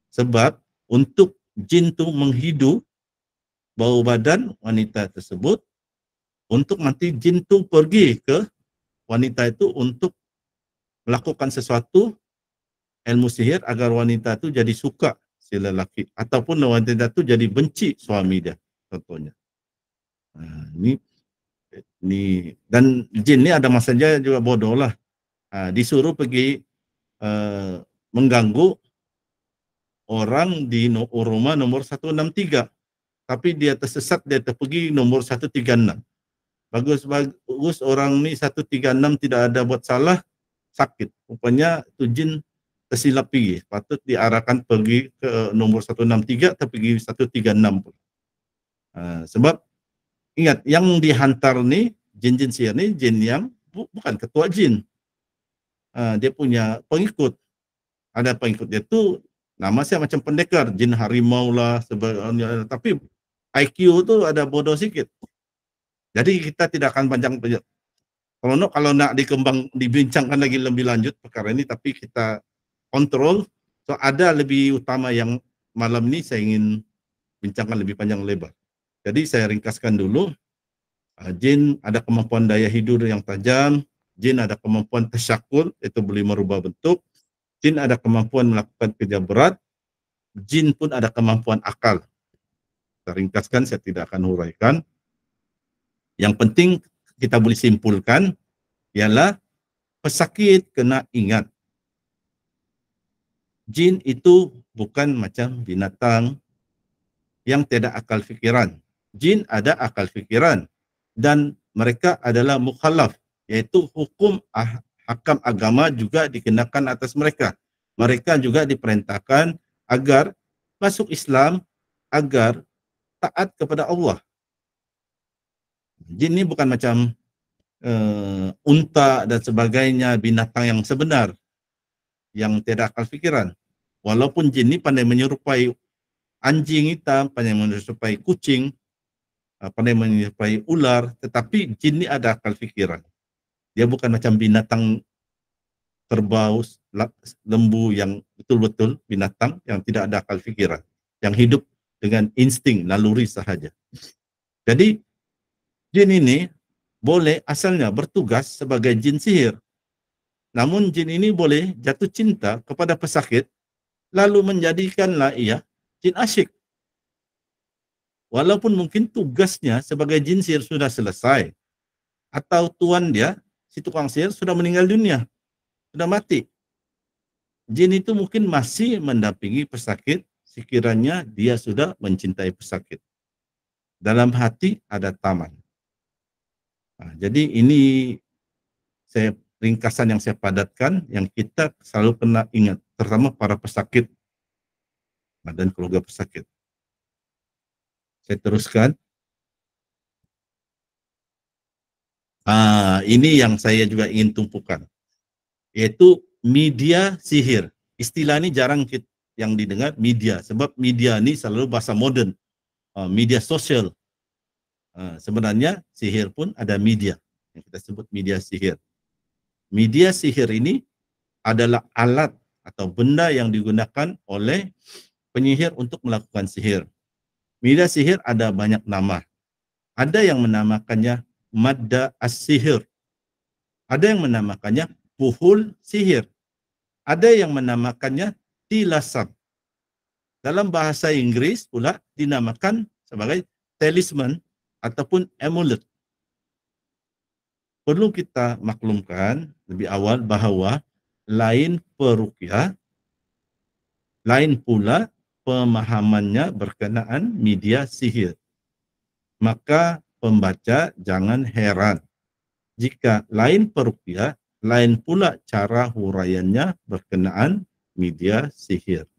Sebab untuk jin tu menghidu bau badan wanita tersebut, untuk nanti jin tu pergi ke wanita itu untuk melakukan sesuatu ilmu sihir agar wanita itu jadi suka si lelaki, ataupun wanita itu jadi benci suami dia contohnya. Ini dan jin ni ada masanya juga bodoh lah. Disuruh pergi mengganggu orang di rumah nomor 163, tapi dia tersesat, dia terpergi nomor 136. Bagus orang ni 136 tidak ada buat salah, sakit. Rupanya itu jin tersilap pergi, patut diarahkan pergi ke nomor 163 tapi pergi 136. Sebab ingat, yang dihantar ni jin-jin sihir ni jin yang bukan ketua jin. Dia punya pengikut. Ada pengikut dia tu nama saya macam pendekar, jin harimau lah sebagainya, tapi IQ tu ada bodoh sikit. Jadi kita tidak akan panjang. Kalau nak dibincangkan lagi lebih lanjut perkara ini, tapi kita kontrol. So ada lebih utama yang malam ini saya ingin bincangkan lebih panjang lebar. Jadi saya ringkaskan dulu. Jin ada kemampuan daya hidur yang tajam. Jin ada kemampuan tasyakul, itu boleh merubah bentuk. Jin ada kemampuan melakukan kerja berat. Jin pun ada kemampuan akal. Saya ringkaskan, saya tidak akan huraikan. Yang penting kita boleh simpulkan ialah pesakit kena ingat. Jin itu bukan macam binatang yang tidak akal fikiran. Jin ada akal fikiran dan mereka adalah mukhalaf, yaitu hukum hakam agama juga dikenakan atas mereka. Mereka juga diperintahkan agar masuk Islam, agar taat kepada Allah. Jin ini bukan macam unta dan sebagainya, binatang yang sebenar, yang tidak akal pikiran. Walaupun jin ini pandai menyerupai anjing hitam, pandai menyerupai kucing, pandai menyerupai ular, tetapi jin ini ada akal pikiran. Dia bukan macam binatang kerbau, lembu yang betul-betul binatang yang tidak ada akal pikiran, yang hidup dengan insting, naluri sahaja. Jadi jin ini boleh asalnya bertugas sebagai jin sihir. Namun jin ini boleh jatuh cinta kepada pesakit, lalu menjadikanlah ia jin asyik. Walaupun mungkin tugasnya sebagai jin sihir sudah selesai, atau tuan dia, si tukang sihir, sudah meninggal dunia, sudah mati. Jin itu mungkin masih mendampingi pesakit sekiranya dia sudah mencintai pesakit. Dalam hati ada taman. Nah, jadi ini ringkasan yang saya padatkan, yang kita selalu kena ingat, terutama para pesakit dan keluarga pesakit. Saya teruskan. Ini yang saya juga ingin tumpukan, yaitu media sihir. Istilah ini jarang yang didengar, media, sebab media ini selalu bahasa modern, media sosial. Sebenarnya sihir pun ada media, yang kita sebut media sihir. Media sihir ini adalah alat atau benda yang digunakan oleh penyihir untuk melakukan sihir. Media sihir ada banyak nama. Ada yang menamakannya madda as-sihir. Ada yang menamakannya buhul sihir. Ada yang menamakannya tilasam. Dalam bahasa Inggris pula dinamakan sebagai talisman ataupun amulet. Perlu kita maklumkan lebih awal bahawa lain peruqyah, lain pula pemahamannya berkenaan media sihir. Maka pembaca jangan heran jika lain peruqyah, lain pula cara huraiannya berkenaan media sihir.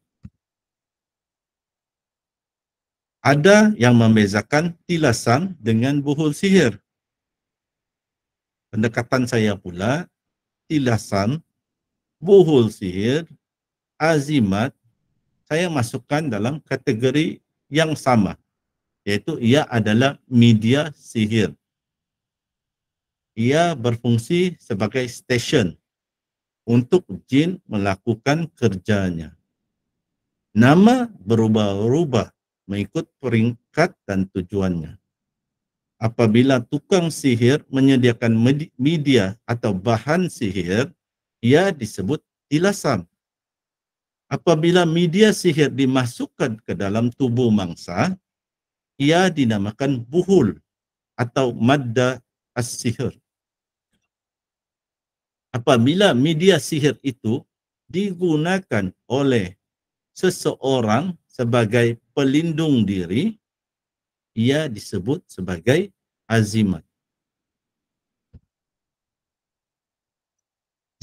Ada yang membezakan tilasam dengan buhul sihir. Pendekatan saya pula, tilasam, buhul sihir, azimat, saya masukkan dalam kategori yang sama, yaitu ia adalah media sihir. Ia berfungsi sebagai stesen untuk jin melakukan kerjanya. Nama berubah-ubah mengikut peringkat dan tujuannya. Apabila tukang sihir menyediakan media atau bahan sihir, ia disebut tilasam. Apabila media sihir dimasukkan ke dalam tubuh mangsa, ia dinamakan buhul atau madda as-sihir. Apabila media sihir itu digunakan oleh seseorang sebagai pelindung diri, ia disebut sebagai azimat.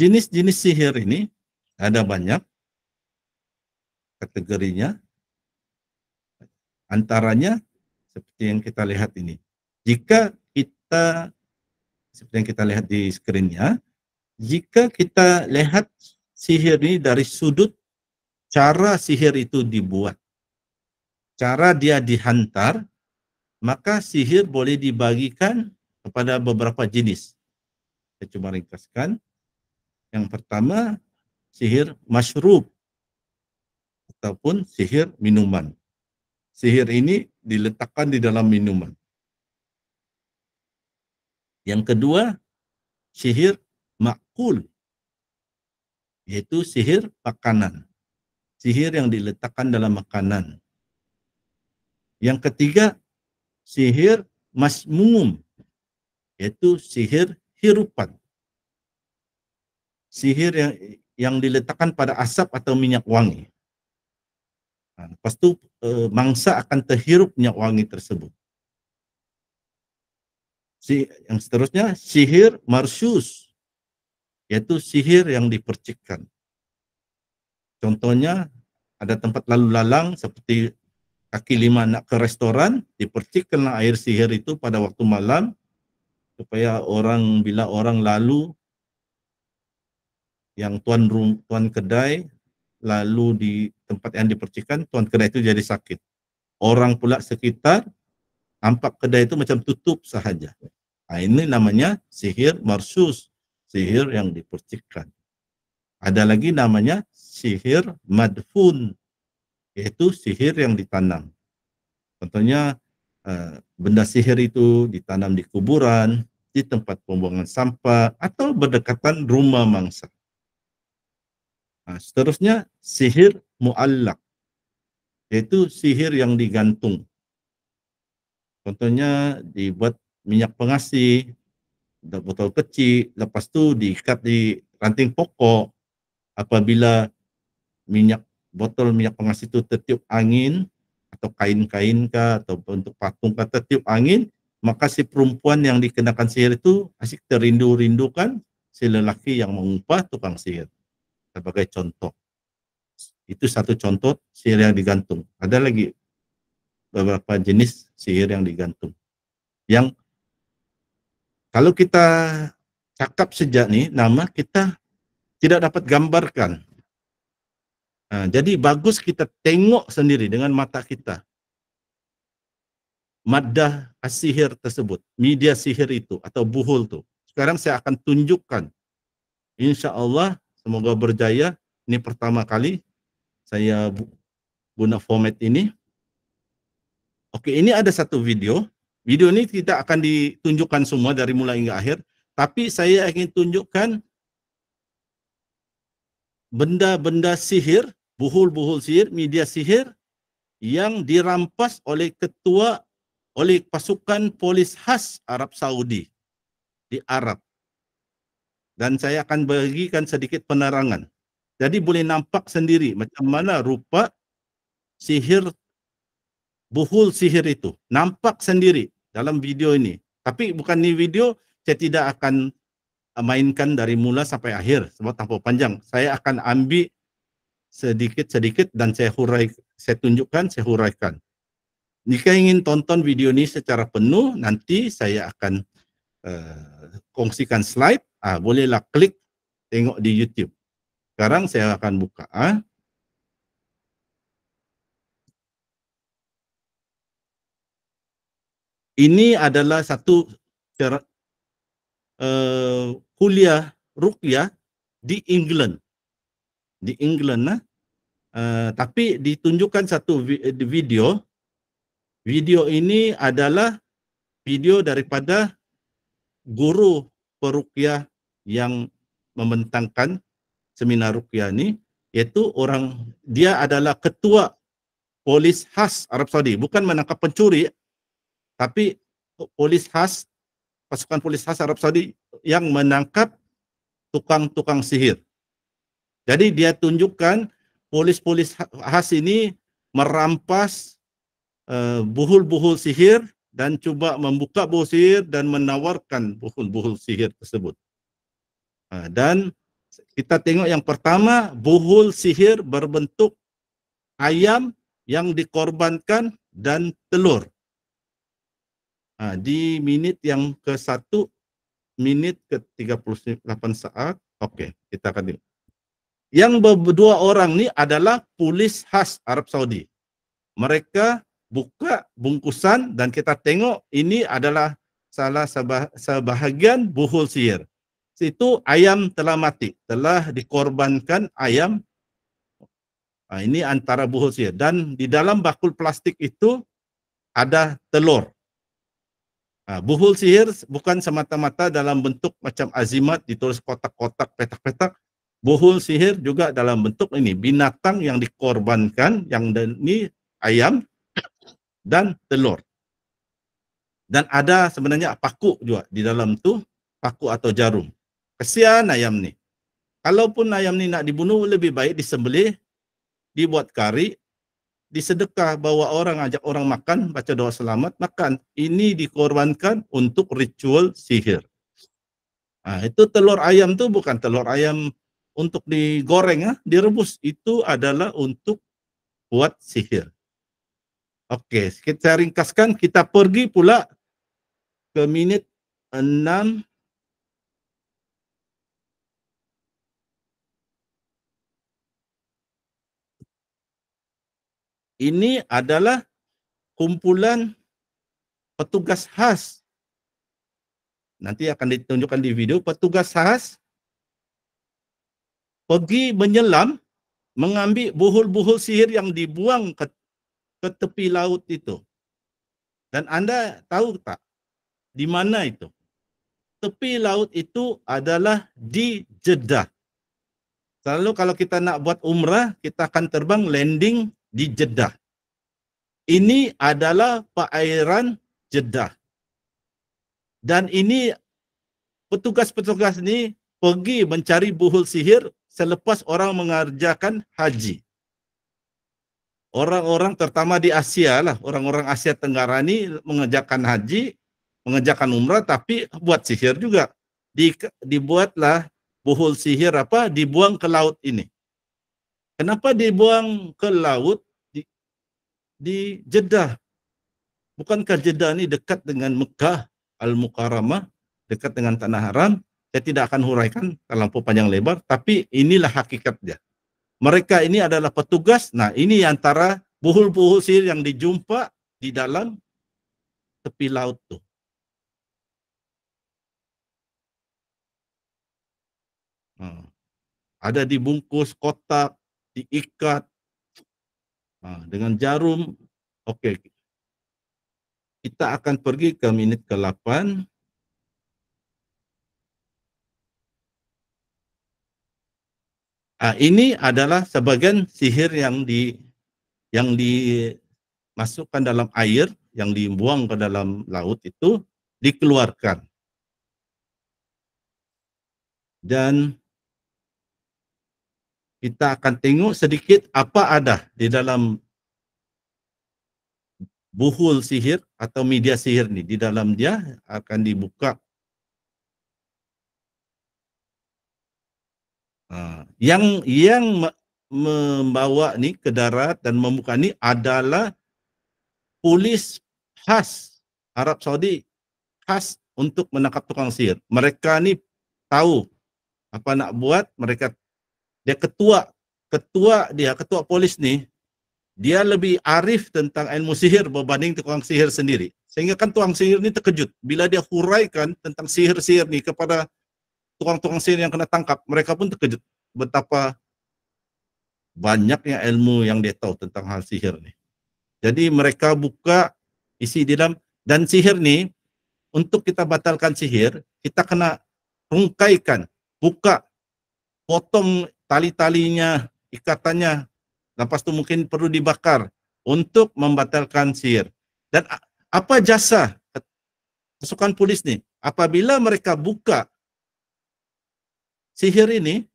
Jenis-jenis sihir ini ada banyak kategorinya. Antaranya seperti yang kita lihat ini. Jika kita, seperti yang kita lihat di skrinnya, jika kita lihat sihir ini dari sudut cara sihir itu dibuat, cara dia dihantar, maka sihir boleh dibagikan kepada beberapa jenis. Saya coba ringkaskan. Yang pertama, sihir masyrub ataupun sihir minuman. Sihir ini diletakkan di dalam minuman. Yang kedua, sihir makul, yaitu sihir makanan. Sihir yang diletakkan dalam makanan. Yang ketiga, sihir masmum, yaitu sihir hirupan. Sihir yang diletakkan pada asap atau minyak wangi. Nah, lepas itu mangsa akan terhirup minyak wangi tersebut. Yang seterusnya, sihir marsyus, yaitu sihir yang dipercikkan. Contohnya, ada tempat lalu lalang seperti kaki lima nak ke restoran, dipercikkanlah air sihir itu pada waktu malam, supaya orang, bila orang lalu yang tuan kedai lalu di tempat yang dipercikan, tuan kedai itu jadi sakit. Orang pula sekitar nampak kedai itu macam tutup sahaja. Nah, ini namanya sihir marsus, sihir yang dipercikkan. Ada lagi namanya sihir madfun, yaitu sihir yang ditanam. Contohnya benda sihir itu ditanam di kuburan, di tempat pembuangan sampah, atau berdekatan rumah mangsa. Nah, seterusnya sihir mu'allaq, yaitu sihir yang digantung. Contohnya dibuat minyak pengasih, botol kecil, lepas tu diikat di ranting pokok. Apabila botol minyak pengasih itu tertiup angin, atau kain-kain kah, atau bentuk patung kah tertiup angin, maka si perempuan yang dikenakan sihir itu asyik terindu-rindukan si lelaki yang mengupah tukang sihir. Sebagai contoh. Itu satu contoh sihir yang digantung. Ada lagi beberapa jenis sihir yang digantung. Yang kalau kita cakap sejak nih, nama kita tidak dapat gambarkan. Nah, jadi bagus kita tengok sendiri dengan mata kita. Maddah as-sihir tersebut, media sihir itu atau buhul itu. Sekarang saya akan tunjukkan. Insya Allah, semoga berjaya. Ini pertama kali saya guna format ini. Oke, ini ada satu video. Video ini tidak akan ditunjukkan semua dari mulai hingga akhir. Tapi saya ingin tunjukkan benda-benda sihir, buhul-buhul sihir, media sihir yang dirampas oleh pasukan polis khas Arab Saudi di Arab. Dan saya akan bagikan sedikit penerangan. Jadi boleh nampak sendiri macam mana rupa sihir, buhul sihir itu. Nampak sendiri dalam video ini. Tapi bukan ini video, saya tidak akan mainkan dari mula sampai akhir sebab terlalu panjang. Saya akan ambil sedikit-sedikit dan saya tunjukkan, saya huraikan. Jika ingin tonton video ini secara penuh, nanti saya akan kongsikan slide. Bolehlah klik tengok di YouTube. Sekarang saya akan buka. Ini adalah satu kuliah ruqyah di England. Di England, tapi ditunjukkan satu video. Video ini adalah video daripada guru peruqyah yang membentangkan seminar ruqyah ini, yaitu dia adalah ketua polis khas Arab Saudi, bukan menangkap pencuri, tapi polis khas, pasukan polis khas Arab Saudi yang menangkap tukang-tukang sihir. Jadi dia tunjukkan polis-polis khas ini merampas buhul-buhul sihir dan coba membuka buhul sihir dan menawarkan buhul-buhul sihir tersebut. Dan kita tengok yang pertama, buhul sihir berbentuk ayam yang dikorbankan dan telur. Di menit yang ke-1, menit ke-38 saat. Oke, kita akan lihat. Yang berdua orang ini adalah polis khas Arab Saudi. Mereka buka bungkusan dan kita tengok ini adalah salah sebahagian buhul sihir. Itu ayam telah mati, telah dikorbankan ayam. Ini antara buhul sihir. Dan di dalam bakul plastik itu ada telur. Buhul sihir bukan semata-mata dalam bentuk macam azimat, ditulis kotak-kotak, petak-petak. Buhul sihir juga dalam bentuk ini, binatang yang dikorbankan, yang ini ayam dan telur. Dan ada sebenarnya paku juga di dalam tu, paku atau jarum. Kesian ayam ni. Kalaupun ayam ni nak dibunuh, lebih baik disembelih, dibuat kari, disedekah, bawa orang, ajak orang makan, baca doa selamat, makan. Ini dikorbankan untuk ritual sihir. Itu telur ayam tu bukan telur ayam untuk digoreng, direbus. Itu adalah untuk buat sihir. Oke, kita ringkaskan, kita pergi pula ke menit 6 ini adalah kumpulan petugas khas. Nanti akan ditunjukkan di video. Petugas khas pergi menyelam, mengambil buhul-buhul sihir yang dibuang ke tepi laut itu. Dan Anda tahu tak di mana itu? Tepi laut itu adalah di Jeddah. Selalu kalau kita nak buat umrah, kita akan terbang landing di Jeddah. Ini adalah perairan Jeddah. Dan ini petugas-petugas ini pergi mencari buhul sihir selepas orang mengerjakan haji. Orang-orang terutama di Asia lah, orang-orang Asia Tenggara ini mengerjakan haji, mengerjakan umrah, tapi buat sihir juga. Dibuatlah buhul sihir dibuang ke laut ini. Kenapa dibuang ke laut di Jeddah? Bukankah Jeddah ini dekat dengan Mekah Al-Mukarramah, dekat dengan Tanah Haram? Saya tidak akan huraikan terlampau panjang lebar, tapi inilah hakikatnya. Mereka ini adalah petugas. Nah, ini antara buhul-buhul sihir yang dijumpa di dalam tepi laut tuh. Nah, ada dibungkus kotak, diikat dengan jarum. Oke. Kita akan pergi ke menit ke-8. Ini adalah sebagian sihir yang dimasukkan dalam air, yang dibuang ke dalam laut itu dikeluarkan. Dan kita akan tengok sedikit apa ada di dalam buhul sihir atau media sihir ini. Di dalam dia akan dibuka. Yang membawa ni ke darat dan membuka ni adalah polis khas Arab Saudi, khas untuk menangkap tukang sihir. Mereka ni tahu apa nak buat. Dia ketua polis ni, dia lebih arif tentang ilmu sihir berbanding tukang sihir sendiri. Sehingga kan tukang sihir ni terkejut bila dia huraikan tentang sihir-sihir ni kepada tukang-tukang sihir yang kena tangkap. Mereka pun terkejut betapa banyaknya ilmu yang dia tahu tentang hal sihir ni. Jadi mereka buka isi di dalam, dan sihir ni untuk kita batalkan sihir, kita kena rungkaikan, buka, potong tali-talinya, ikatannya, lepas tu mungkin perlu dibakar untuk membatalkan sihir. Dan apa jasa pasukan polis ni? Apabila mereka buka sihir ini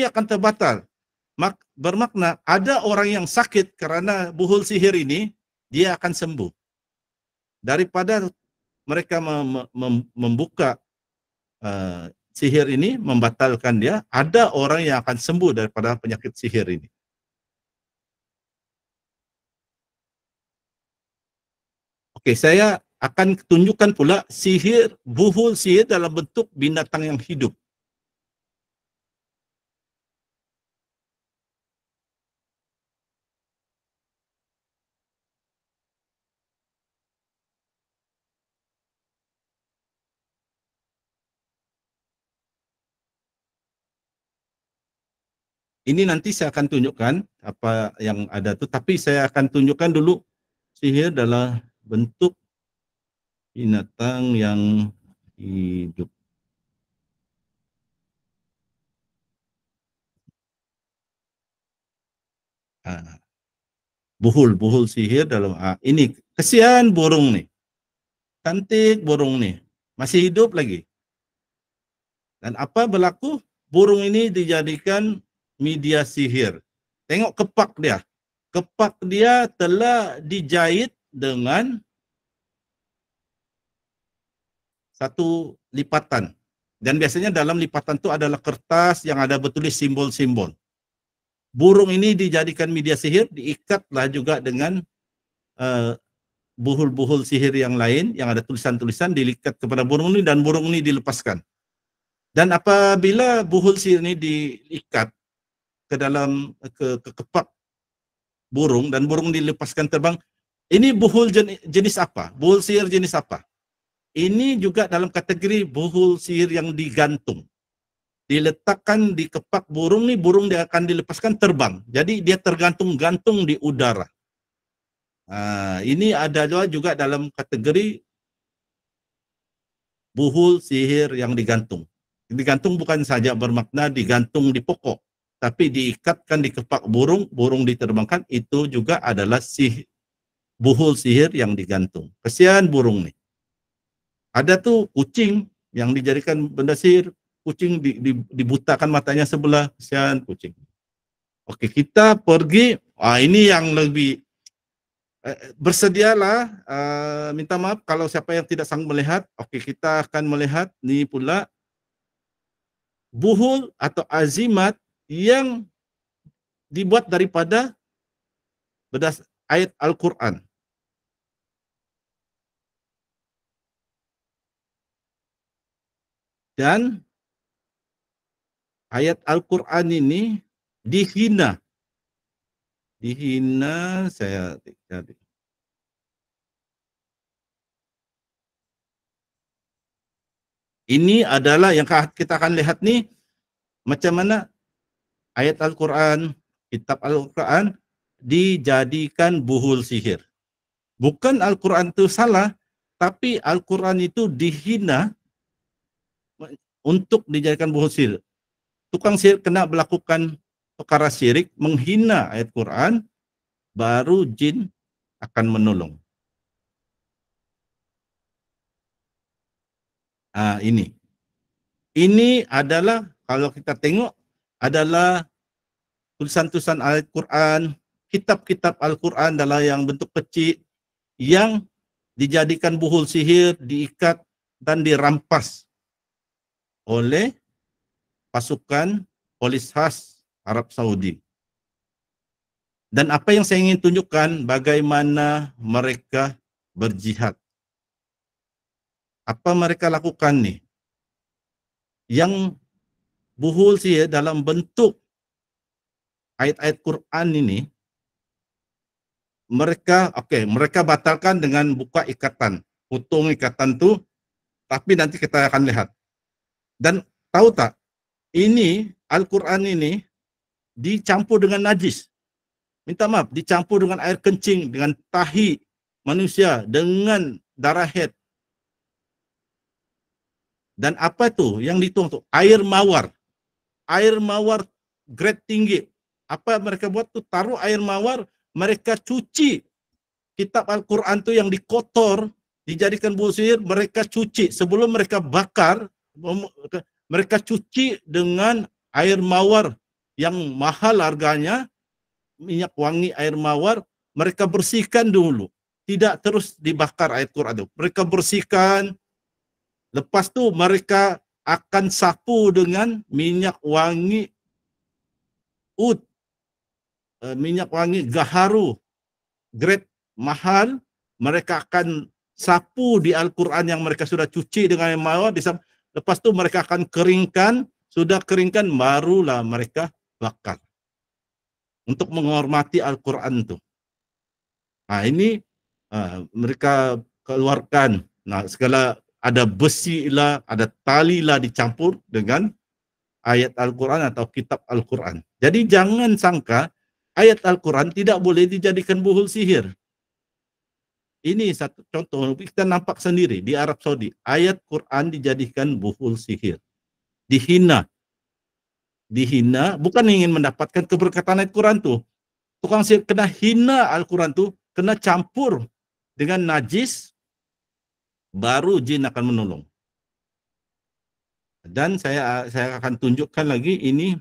akan terbatal. Bermakna ada orang yang sakit karena buhul sihir ini, dia akan sembuh. Daripada mereka membuka sihir ini, membatalkan dia, ada orang yang akan sembuh daripada penyakit sihir ini. Oke, saya akan tunjukkan pula buhul sihir dalam bentuk binatang yang hidup. Ini nanti saya akan tunjukkan apa yang ada tuh, tapi saya akan tunjukkan dulu sihir dalam bentuk binatang yang hidup. Buhul sihir dalam ini. Kesian burung nih, cantik burung nih, masih hidup lagi. Dan apa berlaku? Burung ini dijadikan media sihir. Tengok kepak dia. Kepak dia telah dijahit dengan satu lipatan. Dan biasanya dalam lipatan itu adalah kertas yang ada bertulis simbol-simbol. Burung ini dijadikan media sihir, diikatlah juga dengan buhul-buhul sihir yang lain yang ada tulisan-tulisan dilikat kepada burung ini dan burung ini dilepaskan. Dan apabila buhul sihir ini diikat ke dalam ke kepak burung dan burung dilepaskan terbang, ini buhul jenis apa? Buhul sihir jenis apa? Ini juga dalam kategori buhul sihir yang digantung. Diletakkan di kepak burung nih, burung dia akan dilepaskan terbang. Jadi dia tergantung-gantung di udara. Ini ada juga dalam kategori buhul sihir yang digantung. Digantung bukan saja bermakna digantung di pokok, tapi diikatkan di kepak burung, burung diterbangkan, itu juga adalah buhul sihir yang digantung. Kesian burung nih. Ada tuh kucing yang dijadikan benda sihir, kucing dibutakan matanya sebelah, kesian kucing. Oke, kita pergi, ini yang lebih bersedialah, minta maaf kalau siapa yang tidak sanggup melihat. Oke, kita akan melihat nih pula buhul atau azimat yang dibuat daripada ayat Al-Quran. Dan ayat Al-Quran ini dihina. Saya cari. Ini adalah yang kita akan lihat nih, macam mana ayat Al-Quran, kitab Al-Quran dijadikan buhul sihir. Bukan Al-Quran itu salah, tapi Al-Quran itu dihina untuk dijadikan buhul sihir. Tukang sihir kena melakukan perkara syirik, menghina ayat Quran, baru jin akan menolong. Ini adalah, kalau kita tengok, adalah tulisan-tulisan ayat Quran, kitab-kitab Al-Quran adalah yang bentuk kecil, yang dijadikan buhul sihir, diikat, dan dirampas oleh pasukan polis khas Arab Saudi. Dan apa yang saya ingin tunjukkan, bagaimana mereka berjihad. Apa mereka lakukan nih? Yang buhul sihir dalam bentuk ayat-ayat Quran ini, mereka batalkan dengan buka ikatan, putung ikatan tuh, tapi nanti kita akan lihat. Dan tahu tak, ini Al-Quran ini dicampur dengan najis. Minta maaf, dicampur dengan air kencing, dengan tahi manusia, dengan darah haid. Dan apa tuh yang dituang tuh? Air mawar. Air mawar grade tinggi. Apa mereka buat tuh? Taruh air mawar, mereka cuci kitab Al-Quran tuh yang dikotor, dijadikan buhul sihir, mereka cuci. Sebelum mereka bakar, mereka cuci dengan air mawar yang mahal harganya, minyak wangi air mawar, mereka bersihkan dulu. Tidak terus dibakar ayat Quran itu. Mereka bersihkan, lepas itu mereka akan sapu dengan minyak wangi ud, minyak wangi gaharu, grade mahal. Mereka akan sapu di Al-Quran yang mereka sudah cuci dengan air mawar. Lepas itu mereka akan keringkan, sudah keringkan barulah mereka bakar. Untuk menghormati Al-Quran itu. Nah ini mereka keluarkan. Nah segala ada besi lah, ada tali lah dicampur dengan ayat Al-Quran atau kitab Al-Quran. Jadi jangan sangka ayat Al-Quran tidak boleh dijadikan buhul sihir. Ini satu contoh, kita nampak sendiri di Arab Saudi. Ayat Quran dijadikan buhul sihir. Dihina. Dihina, bukan ingin mendapatkan keberkatan ayat Quran tuh. Tukang sihir kena hina Al-Quran tuh, kena campur dengan najis, baru jin akan menolong. Dan saya akan tunjukkan lagi ini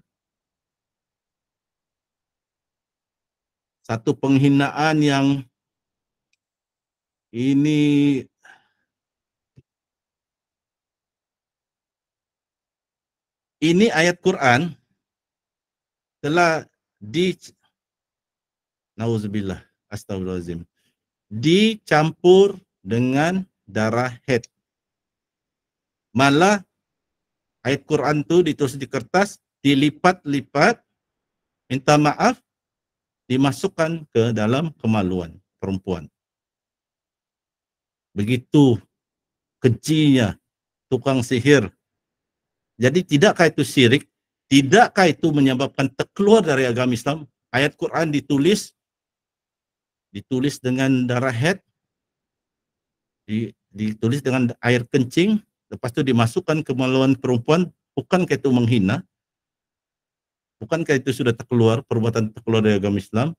satu penghinaan yang ini ayat Quran telah nauzubillah, astagfirullahaladzim. dicampur dengan darah haid. Malah ayat Quran tu ditulis di kertas, dilipat-lipat, minta maaf, dimasukkan ke dalam kemaluan perempuan. Begitu kejinya tukang sihir. Jadi tidakkah itu syirik? Tidakkah itu menyebabkan terkeluar dari agama Islam? Ayat Quran ditulis dengan darah haid, ditulis dengan air kencing, lepas itu dimasukkan ke kemaluan perempuan. Bukankah itu menghina? Bukankah itu sudah terkeluar, perbuatan terkeluar dari agama Islam?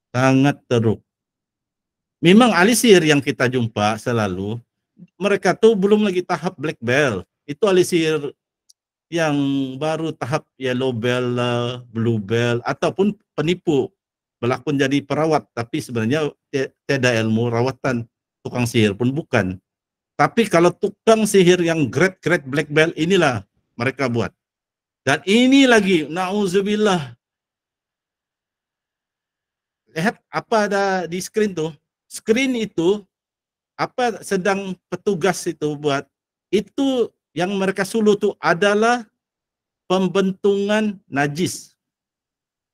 Sangat teruk. Memang ahli sihir yang kita jumpa selalu, mereka tuh belum lagi tahap black belt. Itu ahli sihir yang baru tahap yellow belt, blue belt, ataupun penipu. Berlakon jadi perawat, tapi sebenarnya tiada ilmu rawatan. Tukang sihir pun bukan. Tapi kalau tukang sihir yang grade black belt, inilah mereka buat. Dan ini lagi, na'udzubillah. Lihat apa ada di screen tuh. Screen itu, apa sedang petugas itu buat, itu yang mereka suluh tuh adalah pembentungan najis.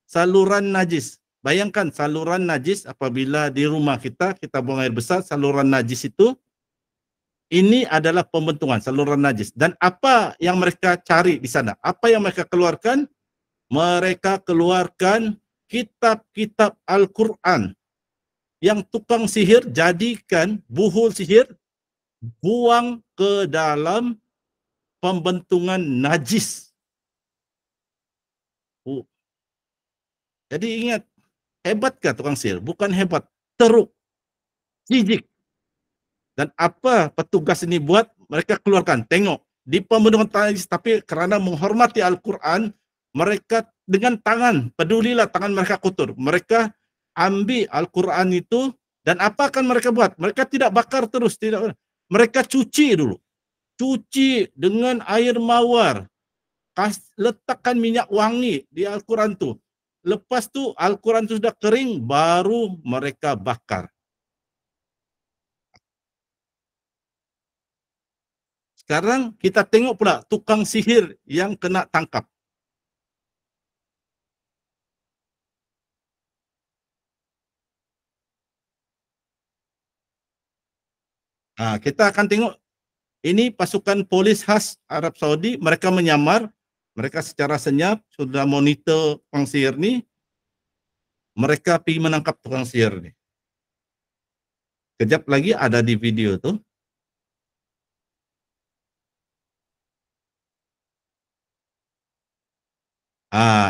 Saluran najis. Bayangkan saluran najis apabila di rumah kita buang air besar, saluran najis itu, ini adalah pembentungan saluran najis. Dan apa yang mereka cari di sana? Apa yang mereka keluarkan? Mereka keluarkan kitab-kitab Al-Quran yang tukang sihir jadikan buhul sihir, buang ke dalam pembentungan najis. Jadi ingat, hebatkah tukang sihir? Bukan hebat, teruk, jijik. Dan apa petugas ini buat? Mereka keluarkan, tengok, di pembentungan najis, tapi kerana menghormati Al-Quran, mereka dengan tangan, pedulilah tangan mereka kotor. Mereka ambil Al-Quran itu, dan apa akan mereka buat? Mereka tidak bakar terus, tidak. Mereka cuci dulu. Cuci dengan air mawar. Letakkan minyak wangi di Al-Quran itu. Lepas tu Al-Quran itu sudah kering, baru mereka bakar. Sekarang kita tengok pula tukang sihir yang kena tangkap. Kita akan tengok, ini pasukan polis khas Arab Saudi, mereka menyamar, mereka secara senyap sudah monitor tukang sihir ni, mereka pergi menangkap tukang sihir ni. Kejap lagi ada di video tu.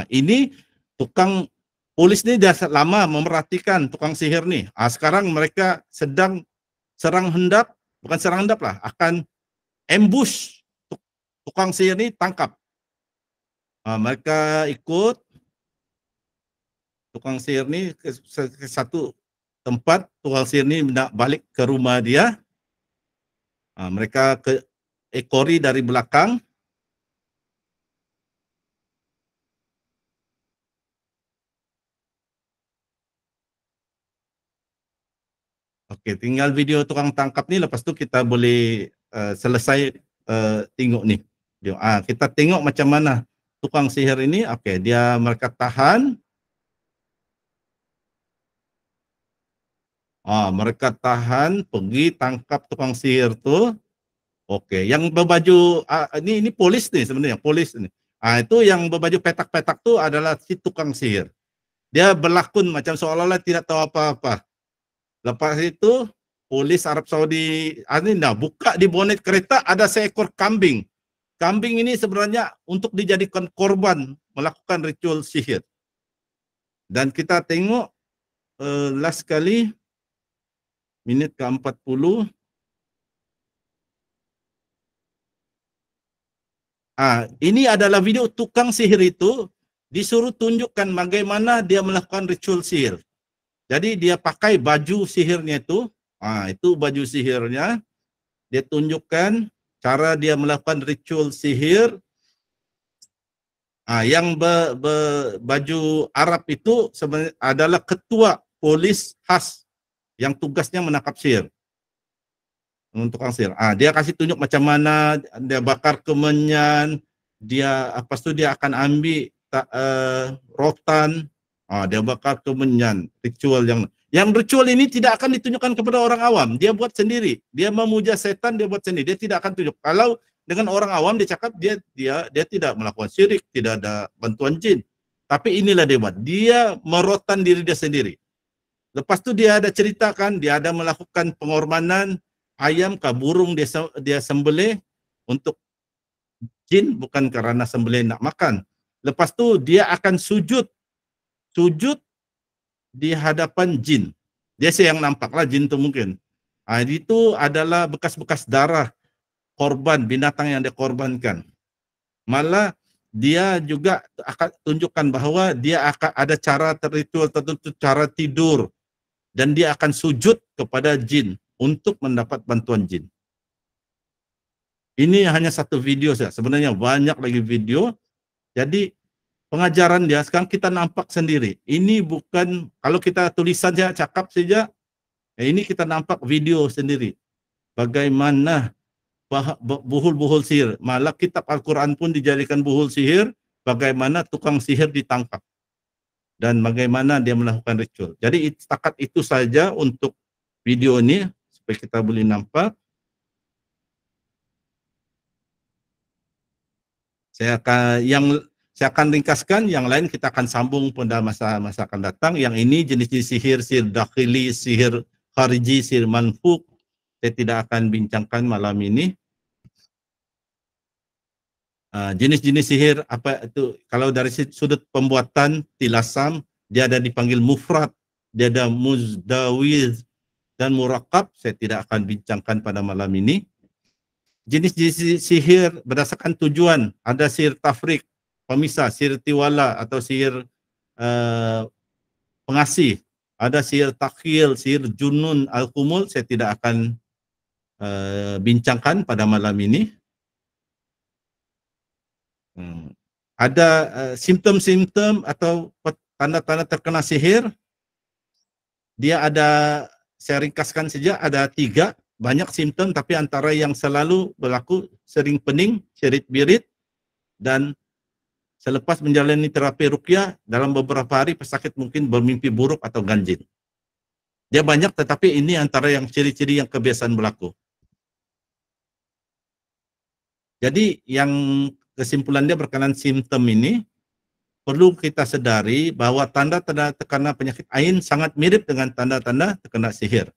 Ini tukang polis ni dah lama memerhatikan tukang sihir ni. Sekarang mereka sedang serang hendap, bukan serang hendap lah, akan ambush tukang sihir ni, tangkap. Mereka ikut tukang sihir ni ke satu tempat, tukang sihir ni nak balik ke rumah dia. Mereka ekori dari belakang. Okey, tinggal video tukang tangkap ni, lepas tu kita boleh selesai tengok ni. Kita tengok macam mana tukang sihir ini. Okey, mereka tahan. Mereka tahan, pergi tangkap tukang sihir tu. Okey, yang berbaju ini polis ni sebenarnya, polis ni. Itu yang berbaju petak-petak tu adalah si tukang sihir. Dia berlakon macam seolah-olah tidak tahu apa-apa. Lepas itu, polis Arab Saudi ini buka di bonet kereta, ada seekor kambing. Kambing ini sebenarnya untuk dijadikan korban melakukan ritual sihir. Dan kita tengok last kali, minit ke-40. Ini adalah video tukang sihir itu disuruh tunjukkan bagaimana dia melakukan ritual sihir. Jadi dia pakai baju sihirnya itu baju sihirnya. Dia tunjukkan cara dia melakukan ritual sihir. Yang baju Arab itu sebenarnya adalah ketua polis khas yang tugasnya menangkap sihir. Untuk tukang sihir. Dia kasih tunjuk macam mana dia bakar kemenyan, dia apa tu dia akan ambil rotan, dia bakar kemenyan. Ritual yang ritual ini tidak akan ditunjukkan kepada orang awam. Dia buat sendiri. Dia memuja setan, dia buat sendiri. Dia tidak akan tunjuk. Kalau dengan orang awam dia cakap dia tidak melakukan syirik, tidak ada bantuan jin. Tapi inilah dia buat. Dia merotan diri dia sendiri. Lepas tu dia ada ceritakan, dia ada melakukan pengorbanan ayam ke burung dia sembelih untuk jin, bukan karena sembelih nak makan. Lepas tu dia akan sujud di hadapan jin. Dia yang nampaklah jin tu mungkin. Itu adalah bekas-bekas darah korban binatang yang dia korbankan. Malah dia juga akan tunjukkan bahawa dia akan ada cara ritual tertentu, cara tidur, dan dia akan sujud kepada jin untuk mendapat bantuan jin. Ini hanya satu video saja. Sebenarnya banyak lagi video. Jadi pengajaran dia sekarang kita nampak sendiri. Ini bukan kalau kita tulisan saja, cakap saja. Ini kita nampak video sendiri. Bagaimana buhul-buhul sihir. Malah kitab Al-Quran pun dijadikan buhul sihir. Bagaimana tukang sihir ditangkap. Dan bagaimana dia melakukan ritual. Jadi setakat itu saja untuk video ini. Supaya kita boleh nampak. Saya akan ringkaskan, yang lain kita akan sambung pada masa akan datang. Yang ini jenis-jenis sihir, sihir dakhili, sihir khariji, sihir manfuk. Saya tidak akan bincangkan malam ini. Jenis-jenis sihir apa itu? Kalau dari sudut pembuatan tilasam, dia ada dipanggil mufrad, dia ada muzdawiz dan murakab. Saya tidak akan bincangkan pada malam ini. Jenis-jenis sihir berdasarkan tujuan, ada sihir tafrik, pemisah, sihir tiwala atau sihir pengasih, ada sihir takhil, sihir junun, al-kumul. Saya tidak akan bincangkan pada malam ini. Ada simptom-simptom atau tanda-tanda terkena sihir. Dia ada, saya ringkaskan saja, ada 3. Banyak simptom, tapi antara yang selalu berlaku sering pening, cerit-birit, dan selepas menjalani terapi ruqyah, dalam beberapa hari pesakit mungkin bermimpi buruk atau ganjil. Dia banyak, tetapi ini antara yang ciri-ciri yang kebiasaan berlaku. Jadi yang kesimpulan dia berkenaan simptom ini, perlu kita sedari bahwa tanda-tanda terkena penyakit ain sangat mirip dengan tanda-tanda terkena sihir.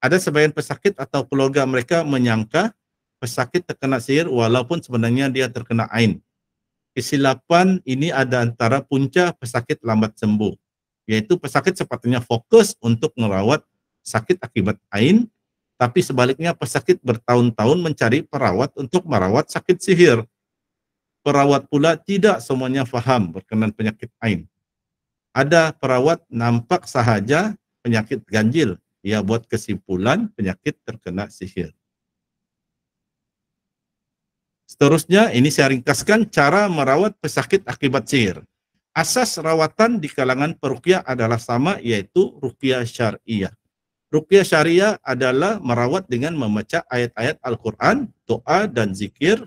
Ada sebagian pesakit atau keluarga mereka menyangka pesakit terkena sihir walaupun sebenarnya dia terkena ain. Kesilapan ini ada antara punca pesakit lambat sembuh, yaitu pesakit sepatutnya fokus untuk merawat sakit akibat ain, tapi sebaliknya pesakit bertahun-tahun mencari perawat untuk merawat sakit sihir. Perawat pula tidak semuanya faham berkenaan penyakit ain. Ada perawat nampak sahaja penyakit ganjil, ia buat kesimpulan penyakit terkena sihir. Seterusnya, ini saya ringkaskan cara merawat pesakit akibat sihir. Asas rawatan di kalangan peruqyah adalah sama, yaitu ruqyah syariah. Ruqyah syariah adalah merawat dengan membaca ayat-ayat Al-Quran, doa dan zikir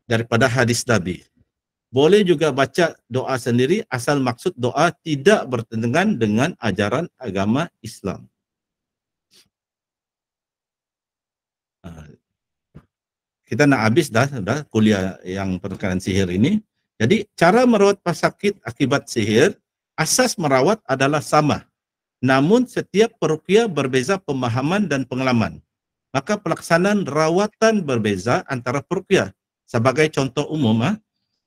daripada hadis Nabi. Boleh juga baca doa sendiri asal maksud doa tidak bertentangan dengan ajaran agama Islam. Kita nak habis dah kuliah yang berkenaan sihir ini. Jadi cara merawat pesakit akibat sihir, asas merawat adalah sama. Namun setiap peruqyah berbeza pemahaman dan pengalaman. Maka pelaksanaan rawatan berbeza antara peruqyah. Sebagai contoh umum,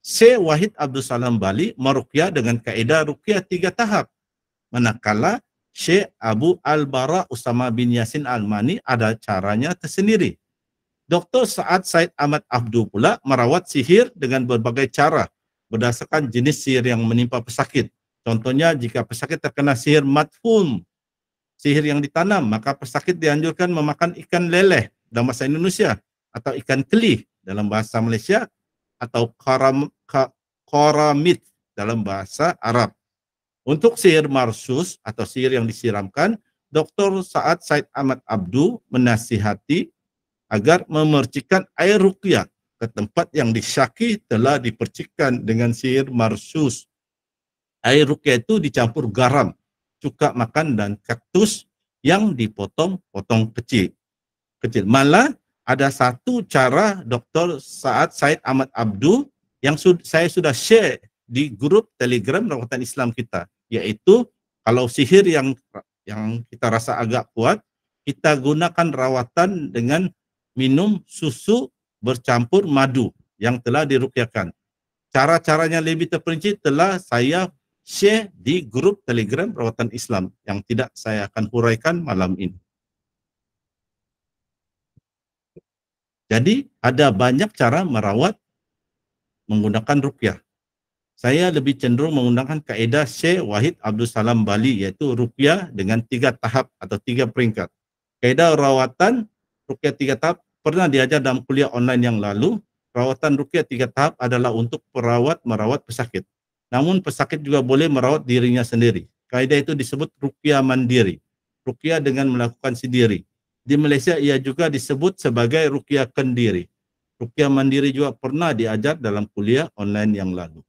Syekh Wahid Abdul Salam Bali meruqyah dengan kaedah ruqyah 3 tahap. Manakala Syekh Abu Al-Bara Usama bin Yasin Al-Mani ada caranya tersendiri. Dr. Sa'ad Said Ahmad Abdu pula merawat sihir dengan berbagai cara berdasarkan jenis sihir yang menimpa pesakit. Contohnya jika pesakit terkena sihir madfum, sihir yang ditanam, maka pesakit dianjurkan memakan ikan leleh dalam bahasa Indonesia atau ikan kelih dalam bahasa Malaysia atau qaramit dalam bahasa Arab. Untuk sihir marsus atau sihir yang disiramkan, Dr. Saad Said Ahmad Abdu menasihati agar memercikkan air ruqyah ke tempat yang disyaki telah dipercikkan dengan sihir marsus. Air ruqyah itu dicampur garam, cuka makan dan kaktus yang dipotong-potong kecil. Malah ada satu cara Dr. Saad Said Ahmad Abdu yang saya sudah share di grup Telegram Rawatan Islam kita, yaitu kalau sihir yang kita rasa agak kuat, kita gunakan rawatan dengan minum susu bercampur madu yang telah diruqyahkan. Cara-caranya lebih terperinci telah saya share di grup Telegram Rawatan Islam yang tidak saya akan huraikan malam ini. Jadi ada banyak cara merawat menggunakan ruqyah. Saya lebih cenderung menggunakan kaedah Syekh Wahid Abdul Salam Bali, yaitu ruqyah dengan 3 tahap atau 3 peringkat. Kaedah rawatan ruqyah 3 tahap pernah diajar dalam kuliah online yang lalu. Rawatan ruqyah 3 tahap adalah untuk perawat merawat pesakit. Namun pesakit juga boleh merawat dirinya sendiri. Kaedah itu disebut ruqyah mandiri. Ruqyah dengan melakukan sendiri. Di Malaysia ia juga disebut sebagai ruqyah kendiri. Ruqyah mandiri juga pernah diajar dalam kuliah online yang lalu.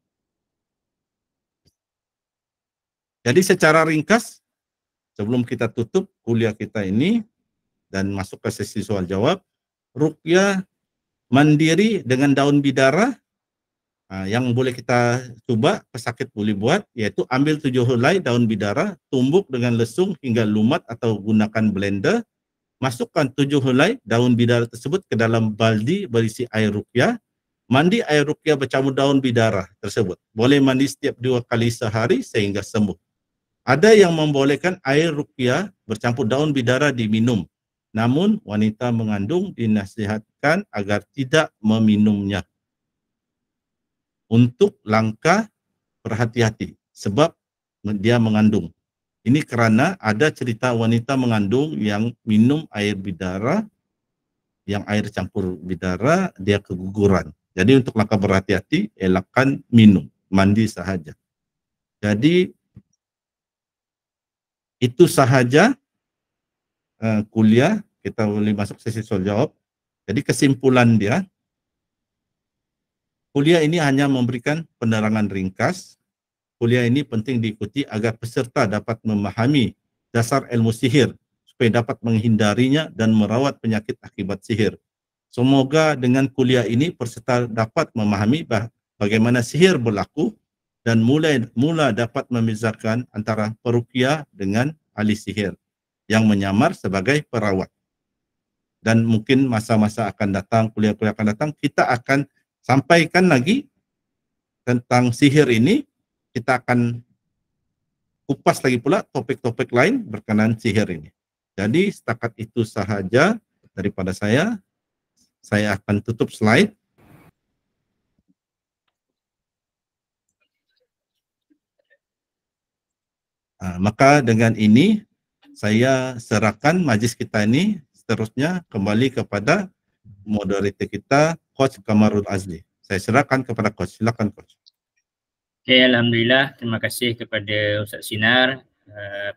Jadi secara ringkas, sebelum kita tutup kuliah kita ini dan masuk ke sesi soal jawab, ruqyah mandiri dengan daun bidara yang boleh kita coba, pesakit boleh buat, yaitu ambil 7 helai daun bidara, tumbuk dengan lesung hingga lumat atau gunakan blender, masukkan 7 helai daun bidara tersebut ke dalam baldi berisi air ruqyah, mandi air ruqyah bercampur daun bidara tersebut. Boleh mandi setiap 2 kali sehari sehingga sembuh. Ada yang membolehkan air ruqyah bercampur daun bidara diminum. Namun wanita mengandung dinasihatkan agar tidak meminumnya. Untuk langkah berhati-hati sebab dia mengandung. Ini karena ada cerita wanita mengandung yang minum air bidara, yang air campur bidara, dia keguguran. Jadi untuk langkah berhati-hati, elakkan minum, mandi sahaja. Jadi itu sahaja kuliah, kita boleh masuk sesi soal jawab. Jadi kesimpulan dia, kuliah ini hanya memberikan penerangan ringkas. Kuliah ini penting diikuti agar peserta dapat memahami dasar ilmu sihir supaya dapat menghindarinya dan merawat penyakit akibat sihir. Semoga dengan kuliah ini peserta dapat memahami bagaimana sihir berlaku dan mula dapat memisahkan antara peruqyah dengan ahli sihir yang menyamar sebagai perawat. Dan mungkin masa-masa akan datang, kuliah-kuliah akan datang, kita akan sampaikan lagi tentang sihir ini. Kita akan kupas lagi pula topik-topik lain berkenaan sihir ini. Jadi setakat itu sahaja daripada saya. Saya akan tutup slide. Maka dengan ini saya serahkan majlis kita ini seterusnya kembali kepada moderator kita, Coach Kamarul Azli. Saya serahkan kepada Coach. Silakan Coach. Okay, Alhamdulillah. Terima kasih kepada Ustaz Sinar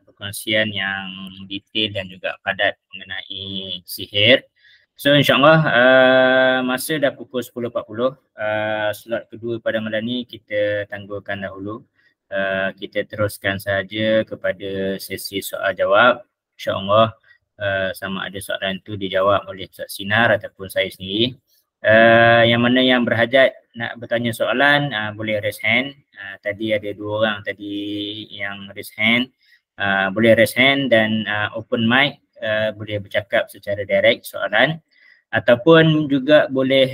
perkongsian yang detail dan juga padat mengenai sihir. So insyaAllah masa dah pukul 10.40, slot kedua pada malam ni kita tangguhkan dahulu. Kita teruskan saja kepada sesi soal jawab. InsyaAllah sama ada soalan tu dijawab oleh Ustaz Sinar ataupun saya sendiri. Yang mana yang berhajat nak bertanya soalan boleh raise hand. Tadi ada 2 orang tadi yang raise hand. Boleh raise hand dan open mic, boleh bercakap secara direct soalan ataupun juga boleh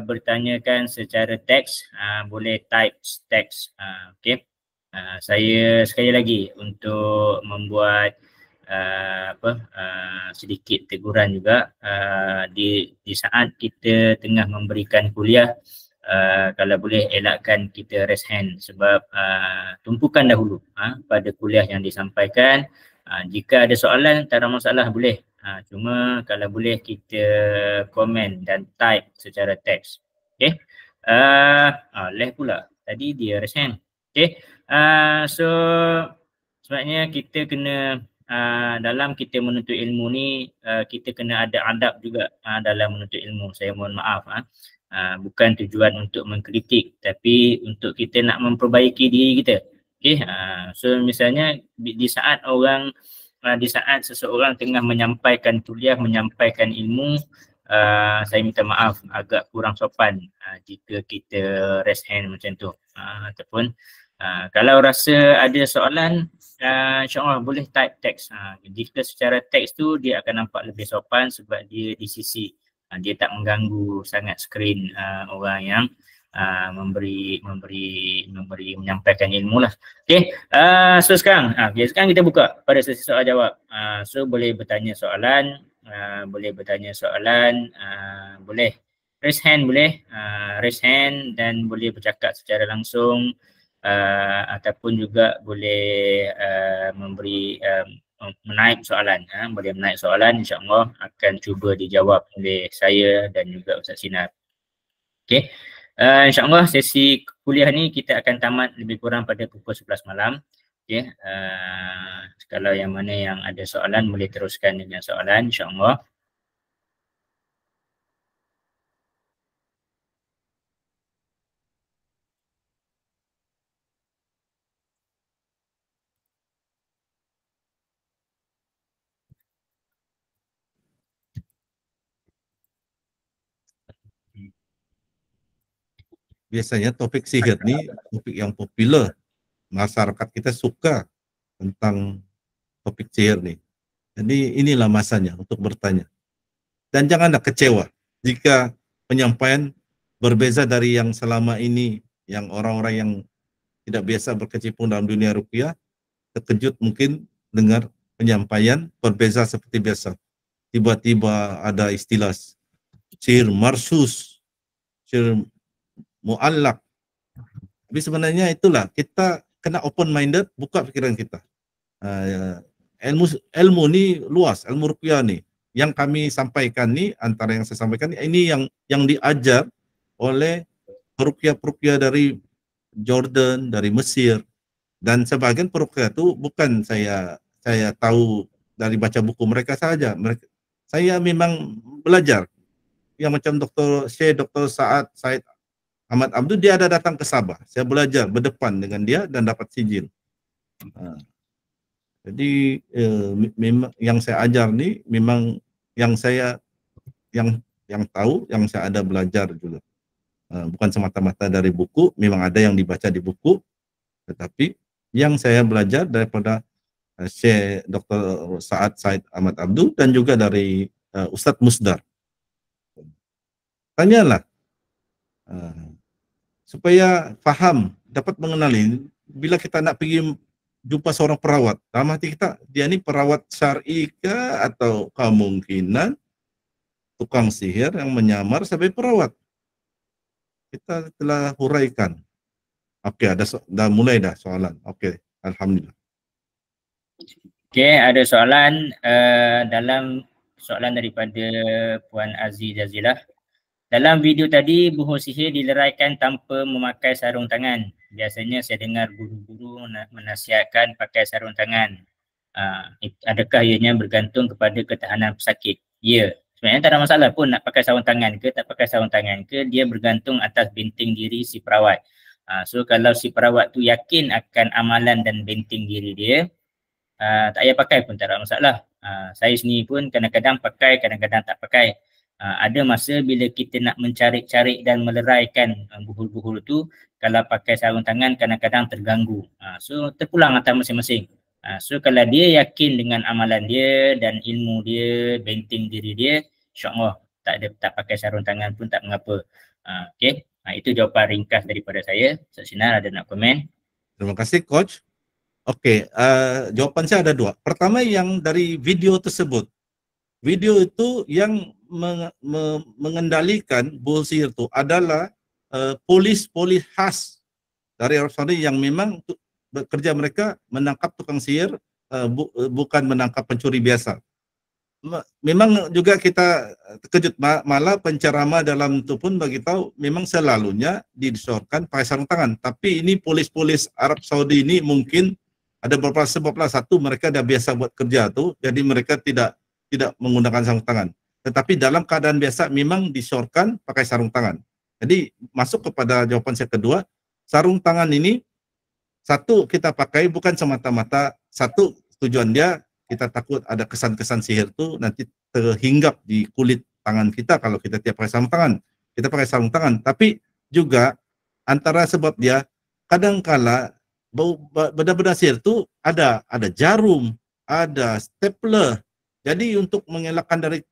bertanyakan secara teks, boleh type teks. Okay. Saya sekali lagi untuk membuat sedikit teguran juga di saat kita tengah memberikan kuliah, kalau boleh elakkan kita raise hand sebab tumpukan dahulu pada kuliah yang disampaikan. Jika ada soalan tak ada masalah boleh, cuma kalau boleh kita komen dan type secara teks. Okay. Leh pula tadi dia raise hand. Okay. So sebenarnya kita kena dalam kita menuntut ilmu ni kita kena ada adab juga dalam menuntut ilmu. Saya mohon maaf bukan tujuan untuk mengkritik tapi untuk kita nak memperbaiki diri kita. Okey, so misalnya di saat orang di saat seseorang tengah menyampaikan kuliah, menyampaikan ilmu, saya minta maaf agak kurang sopan jika kita raise hand macam tu, ataupun kalau rasa ada soalan insyaAllah boleh type teks. Jika secara teks tu dia akan nampak lebih sopan sebab dia di sisi dia tak mengganggu sangat skrin orang yang menyampaikan ilmu lah. Okay, so sekarang sekarang kita buka pada sesi soal jawab. So boleh bertanya soalan, boleh raise hand, raise hand dan boleh bercakap secara langsung ataupun juga boleh menaik soalan. Boleh menaik soalan, insyaAllah akan cuba dijawab oleh saya dan juga Ustaz Sinar. Okay. InsyaAllah sesi kuliah ni kita akan tamat lebih kurang pada pukul 11 malam. Okay. Kalau yang mana yang ada soalan boleh teruskan dengan soalan, insyaAllah. Biasanya topik sihir ni topik yang popular. Masyarakat kita suka tentang topik sihir ni. Jadi inilah masanya untuk bertanya. Dan janganlah kecewa jika penyampaian berbeza dari yang selama ini, yang orang-orang yang tidak biasa berkecimpung dalam dunia ruqyah terkejut mungkin dengar penyampaian berbeza seperti biasa. Tiba-tiba ada istilah sihir marsus, sihir mu'allak. Tapi sebenarnya itulah, kita kena open minded, buka pikiran kita. Ilmu ni luas, ilmu ruqyah ni. Yang kami sampaikan ni, antara yang saya sampaikan ini yang diajar oleh peruqyah dari Jordan, dari Mesir, dan sebagian peruqyah itu bukan saya tahu dari baca buku mereka saja. Saya memang belajar. Yang macam Dr. Said Ahmad Abdul, dia ada datang ke Sabah. Saya belajar berdepan dengan dia dan dapat sijil. Jadi memang yang saya ajar ni memang yang saya yang tahu, yang saya ada belajar juga. Bukan semata-mata dari buku, memang ada yang dibaca di buku, tetapi yang saya belajar daripada Syekh Dr. Said Ahmad Abdul dan juga dari Ustadz Musdar. Tanyalah supaya faham, dapat mengenali. Bila kita nak pergi jumpa seorang perawat, dalam hati kita, dia ni perawat syar'i kah atau kemungkinan tukang sihir yang menyamar sebagai perawat. Kita telah huraikan. Oke, dah mulai dah soalan. Oke, alhamdulillah. Oke, ada soalan dalam soalan daripada Puan Aziz Jazilah. Dalam video tadi, buhur sihir dileraikan tanpa memakai sarung tangan. Biasanya saya dengar guru-guru menasihatkan pakai sarung tangan. Adakah ianya bergantung kepada ketahanan pesakit? Ya, sebenarnya tak ada masalah pun nak pakai sarung tangan ke tak pakai sarung tangan ke, dia bergantung atas benting diri si perawat. So kalau si perawat tu yakin akan amalan dan benting diri dia, tak payah pakai pun tak ada masalah. Saya sendiri pun kadang-kadang pakai, kadang-kadang tak pakai. Ada masa bila kita nak mencari-cari dan meleraikan buhul-buhul tu, kalau pakai sarung tangan kadang-kadang terganggu. So terpulang atas masing-masing. So kalau dia yakin dengan amalan dia dan ilmu dia, benting diri dia, insyaAllah tak pakai sarung tangan pun tak mengapa. Okay, itu jawapan ringkas daripada saya. Ustaz Sinar ada nak komen? Terima kasih Coach. Oke, jawaban saya ada dua. Pertama yang dari video tersebut. Video itu yang mengendalikan buhul sihir itu adalah polis khas dari Arab Saudi yang memang bekerja mereka menangkap tukang sihir, bukan menangkap pencuri biasa. memang juga kita terkejut, malah penceramah dalam itu pun bagi tahu memang selalunya disorkan pakai sarung tangan. Tapi ini polis-polis Arab Saudi ini mungkin ada beberapa sebab lah. Satu, mereka dah biasa buat kerja tuh, jadi mereka tidak menggunakan sarung tangan. Tetapi dalam keadaan biasa memang disorkan pakai sarung tangan. Jadi masuk kepada jawaban saya kedua, sarung tangan ini satu kita pakai bukan semata-mata, satu tujuan dia kita takut ada kesan-kesan sihir tuh nanti terhinggap di kulit tangan kita kalau kita tiap pakai sarung tangan. Kita pakai sarung tangan, tapi juga antara sebab dia kadangkala benda-benda sihir tuh ada jarum, ada stapler. Jadi untuk mengelakkan dari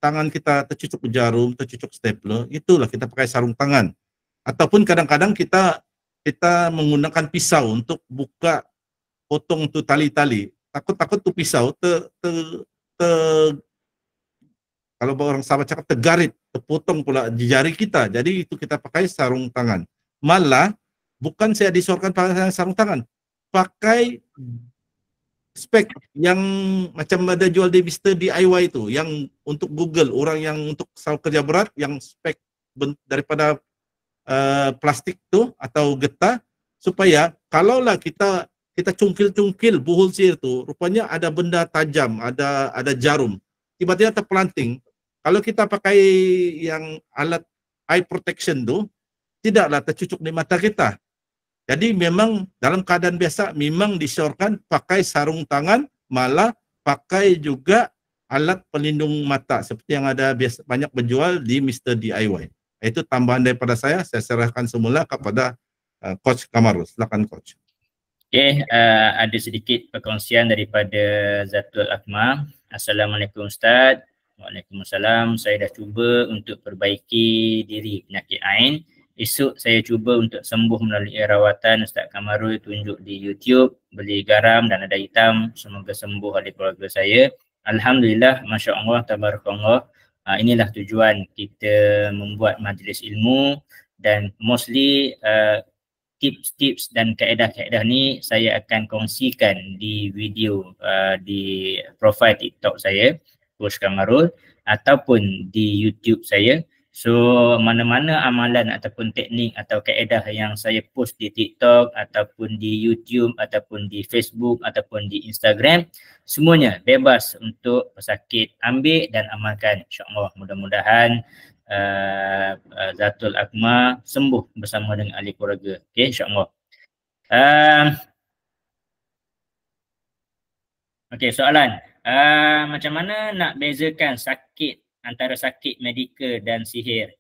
tangan kita tercucuk jarum, tercucuk stapler, itulah kita pakai sarung tangan. Ataupun kadang-kadang kita menggunakan pisau untuk buka potong tu tali-tali. Takut tu pisau kalau orang sahabat cakap tergarit, terpotong pula di jari kita. Jadi itu kita pakai sarung tangan. Malah bukan saya disorkan pakai sarung tangan, pakai spek yang macam ada jual di Mister DIY itu, yang untuk Google, orang yang untuk kerja berat, yang spek daripada plastik tuh atau getah, supaya kalaulah kita cungkil-cungkil buhul sihir tuh, rupanya ada benda tajam, ada jarum, tiba-tiba terpelanting. Kalau kita pakai yang alat eye protection tuh, tidaklah tercucuk di mata kita. Jadi memang dalam keadaan biasa memang disyorkan pakai sarung tangan, malah pakai juga alat pelindung mata seperti yang ada banyak berjual di Mr. DIY. Itu tambahan daripada saya serahkan semula kepada Coach Kamarul. Silakan Coach. Okey, ada sedikit perkongsian daripada Zatul Akmal. Assalamualaikum Ustaz. Waalaikumsalam. Saya dah cuba untuk perbaiki diri penyakit Ain. Esok saya cuba untuk sembuh melalui rawatan Ustaz Kamarul tunjuk di YouTube, beli garam dan ada hitam. Semoga sembuh ahli keluarga saya. Alhamdulillah, Masya Allah, Tabarakallah. Inilah tujuan kita membuat majlis ilmu, dan mostly tips-tips dan kaedah-kaedah ni saya akan kongsikan di video di profil TikTok saya, Coach Kamarul, ataupun di YouTube saya. So mana-mana amalan ataupun teknik atau kaedah yang saya post di TikTok ataupun di YouTube ataupun di Facebook ataupun di Instagram, semuanya bebas untuk pesakit ambil dan amalkan. InsyaAllah mudah-mudahan Zatul Akmal sembuh bersama dengan ahli keluarga. Okay, insyaAllah. Okay, soalan. Macam mana nak bezakan sakit antara sakit medikal dan sihir?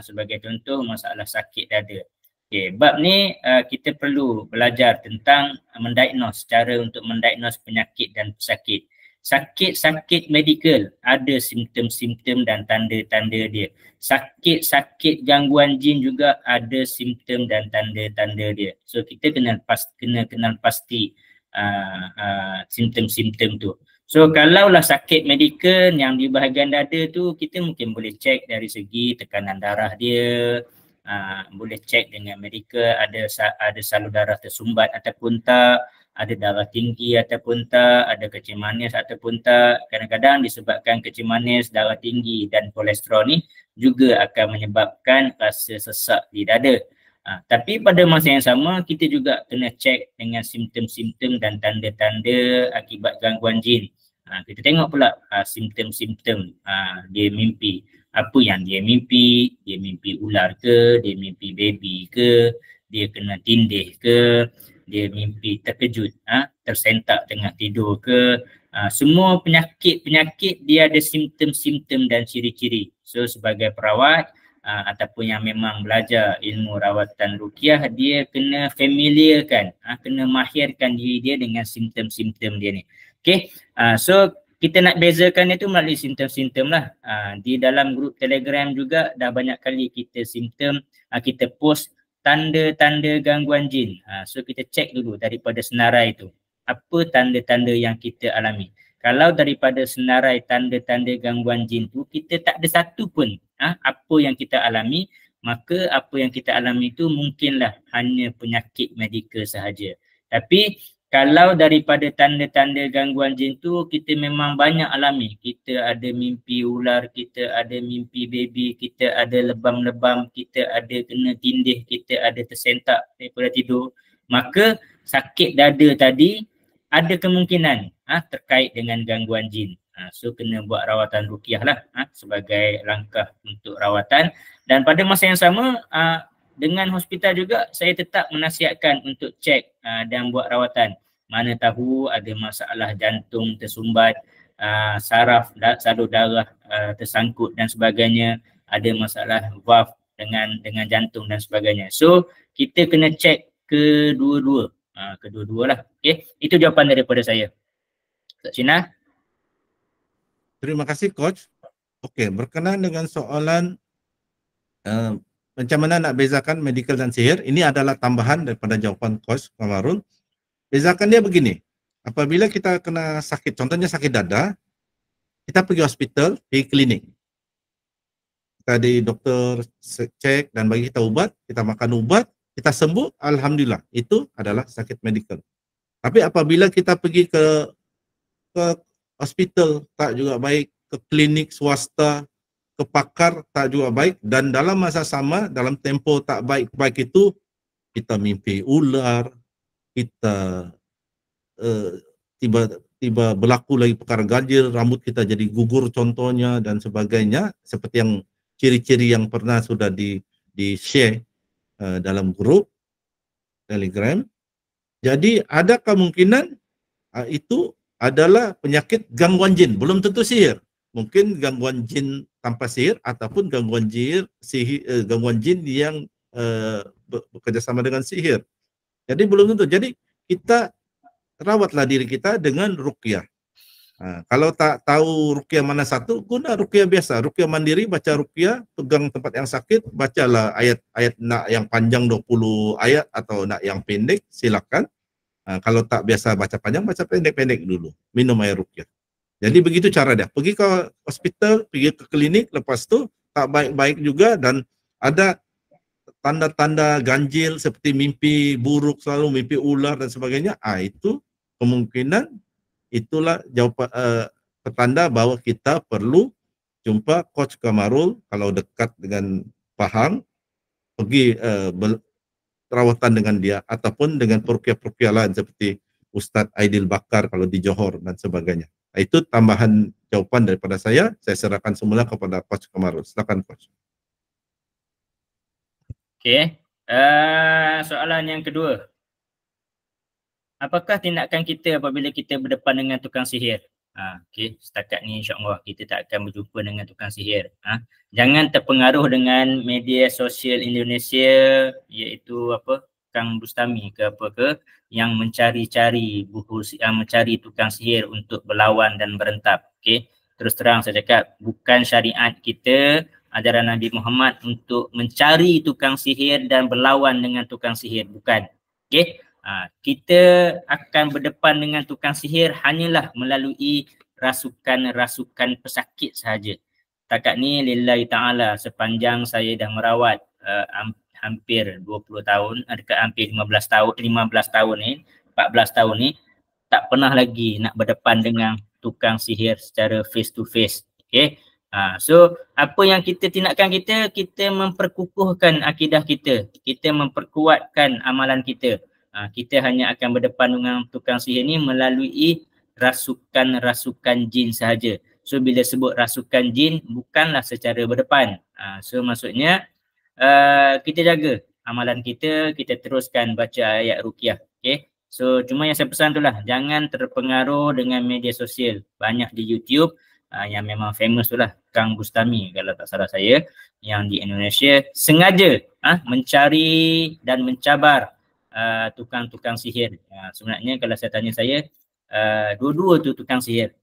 Sebagai contoh, masalah sakit dada. Okay, bab ni kita perlu belajar tentang mendiagnose, cara untuk mendiagnose penyakit dan pesakit. Sakit-sakit medikal ada simptom-simptom dan tanda-tanda dia. Sakit-sakit gangguan jin juga ada simptom dan tanda-tanda dia. So kita kena kenal pasti simptom-simptom tu. So kalaulah sakit medikal yang di bahagian dada tu, kita mungkin boleh cek dari segi tekanan darah dia, boleh cek dengan medikal ada salur darah tersumbat ataupun tak, ada darah tinggi ataupun tak, ada kecil manis ataupun tak. Kadang-kadang disebabkan kecil manis, darah tinggi dan kolesterol ni juga akan menyebabkan rasa sesak di dada. Tapi pada masa yang sama kita juga kena cek dengan simptom-simptom dan tanda-tanda akibat gangguan jin. Kita tengok pula simptom-simptom dia mimpi. Apa yang dia mimpi ular ke, dia mimpi baby ke, dia kena tindih ke, dia mimpi terkejut, tersentak tengah tidur ke. Semua penyakit dia ada simptom-simptom dan ciri-ciri. So sebagai perawat ataupun yang memang belajar ilmu rawatan ruqyah, dia kena familiarkan, kena mahirkan diri dia dengan simptom-simptom dia ni. Okay, so kita nak bezakan itu melalui simptom-simptom lah. Di dalam grup Telegram juga dah banyak kali kita kita post tanda-tanda gangguan jin. So kita cek dulu daripada senarai itu, apa tanda-tanda yang kita alami. Kalau daripada senarai tanda-tanda gangguan jin tu kita tak ada satu pun apa yang kita alami, maka apa yang kita alami itu mungkinlah hanya penyakit medikal sahaja. Tapi kalau daripada tanda-tanda gangguan jin tu kita memang banyak alami. Kita ada mimpi ular, kita ada mimpi baby, kita ada lebam-lebam, kita ada kena tindih, kita ada tersentak daripada tidur. Maka sakit dada tadi ada kemungkinan terkait dengan gangguan jin. So kena buat rawatan ruqyah lah sebagai langkah untuk rawatan. Dan pada masa yang sama dengan hospital juga saya tetap menasihatkan untuk cek dan buat rawatan. Mana tahu ada masalah jantung tersumbat, saraf, salur darah tersangkut dan sebagainya, ada masalah valve dengan jantung dan sebagainya. So kita kena cek kedua-dua. Kedua-dua lah. Okay. Itu jawapan daripada saya. Ustaz Cina. Terima kasih Coach. Okey, berkenaan dengan soalan macam mana nak bezakan medical dan sihir, ini adalah tambahan daripada jawapan Coach Kamarul. Bezakan dia begini, apabila kita kena sakit, contohnya sakit dada, kita pergi hospital, pergi klinik. Kita di doktor cek dan bagi kita ubat, kita makan ubat, kita sembuh, alhamdulillah, itu adalah sakit medical. Tapi apabila kita pergi ke hospital tak juga baik, ke klinik swasta, ke pakar tak juga baik, dan dalam masa sama, dalam tempo tak baik-baik itu, kita mimpi ular, kita tiba-tiba berlaku lagi perkara ganjil, rambut kita jadi gugur contohnya dan sebagainya, seperti yang ciri-ciri yang pernah sudah di-share dalam grup Telegram. Jadi ada kemungkinan itu adalah penyakit gangguan jin, belum tentu sihir. Mungkin gangguan jin tanpa sihir ataupun gangguan jin yang bekerjasama dengan sihir. Jadi belum tentu. Jadi kita rawatlah diri kita dengan ruqyah. Kalau tak tahu ruqyah mana satu, guna ruqyah biasa, ruqyah mandiri, baca ruqyah, pegang tempat yang sakit, bacalah ayat-ayat nak yang panjang 20 ayat atau nak yang pendek, silakan. Kalau tak biasa baca panjang, baca pendek-pendek dulu. Minum air ruqyah. Jadi begitu cara dia. Pergi ke hospital, pergi ke klinik, lepas tu tak baik-baik juga dan ada tanda-tanda ganjil seperti mimpi buruk selalu, mimpi ular dan sebagainya, itu kemungkinan itulah jawapan petanda bahwa kita perlu jumpa Coach Kamarul. Kalau dekat dengan Pahang, pergi perawatan dengan dia ataupun dengan peruqyah-peruqyah lain seperti Ustadz Aidil Bakar kalau di Johor dan sebagainya. Itu tambahan jawapan daripada saya. Saya serahkan semula kepada Coach Kamarul. Silakan Coach. Okey. Soalan yang kedua. Apakah tindakan kita apabila kita berdepan dengan tukang sihir? Okey, setakat ni insya-Allah kita tak akan berjumpa dengan tukang sihir. Jangan terpengaruh dengan media sosial Indonesia, iaitu Kang Bustami ke apa ke, yang mencari-cari yang mencari tukang sihir untuk berlawan dan berentap. Okey, terus terang saya cakap, bukan syariat kita, ajaran Nabi Muhammad untuk mencari tukang sihir dan berlawan dengan tukang sihir, bukan. Okey. Kita akan berdepan dengan tukang sihir hanyalah melalui rasukan-rasukan pesakit sahaja. Setakat ni lillahi ta'ala, sepanjang saya dah merawat hampir 20 tahun, dekat hampir 15 tahun ni, 14 tahun ni, tak pernah lagi nak berdepan dengan tukang sihir secara face to face. Okay. So apa yang tindakan kita memperkukuhkan akidah kita memperkuatkan amalan kita. Kita hanya akan berdepan dengan tukang sihir ni melalui rasukan-rasukan jin sahaja. So bila sebut rasukan jin, bukanlah secara berdepan. So maksudnya kita jaga amalan kita teruskan baca ayat ruqyah. Okay? So cuma yang saya pesan tu lah, jangan terpengaruh dengan media sosial. Banyak di YouTube yang memang famous tu lah, Kang Bustami kalau tak salah saya, yang di Indonesia sengaja mencari dan mencabar tukang-tukang sihir. Sebenarnya kalau saya tanya saya, dua-dua tu tukang sihir.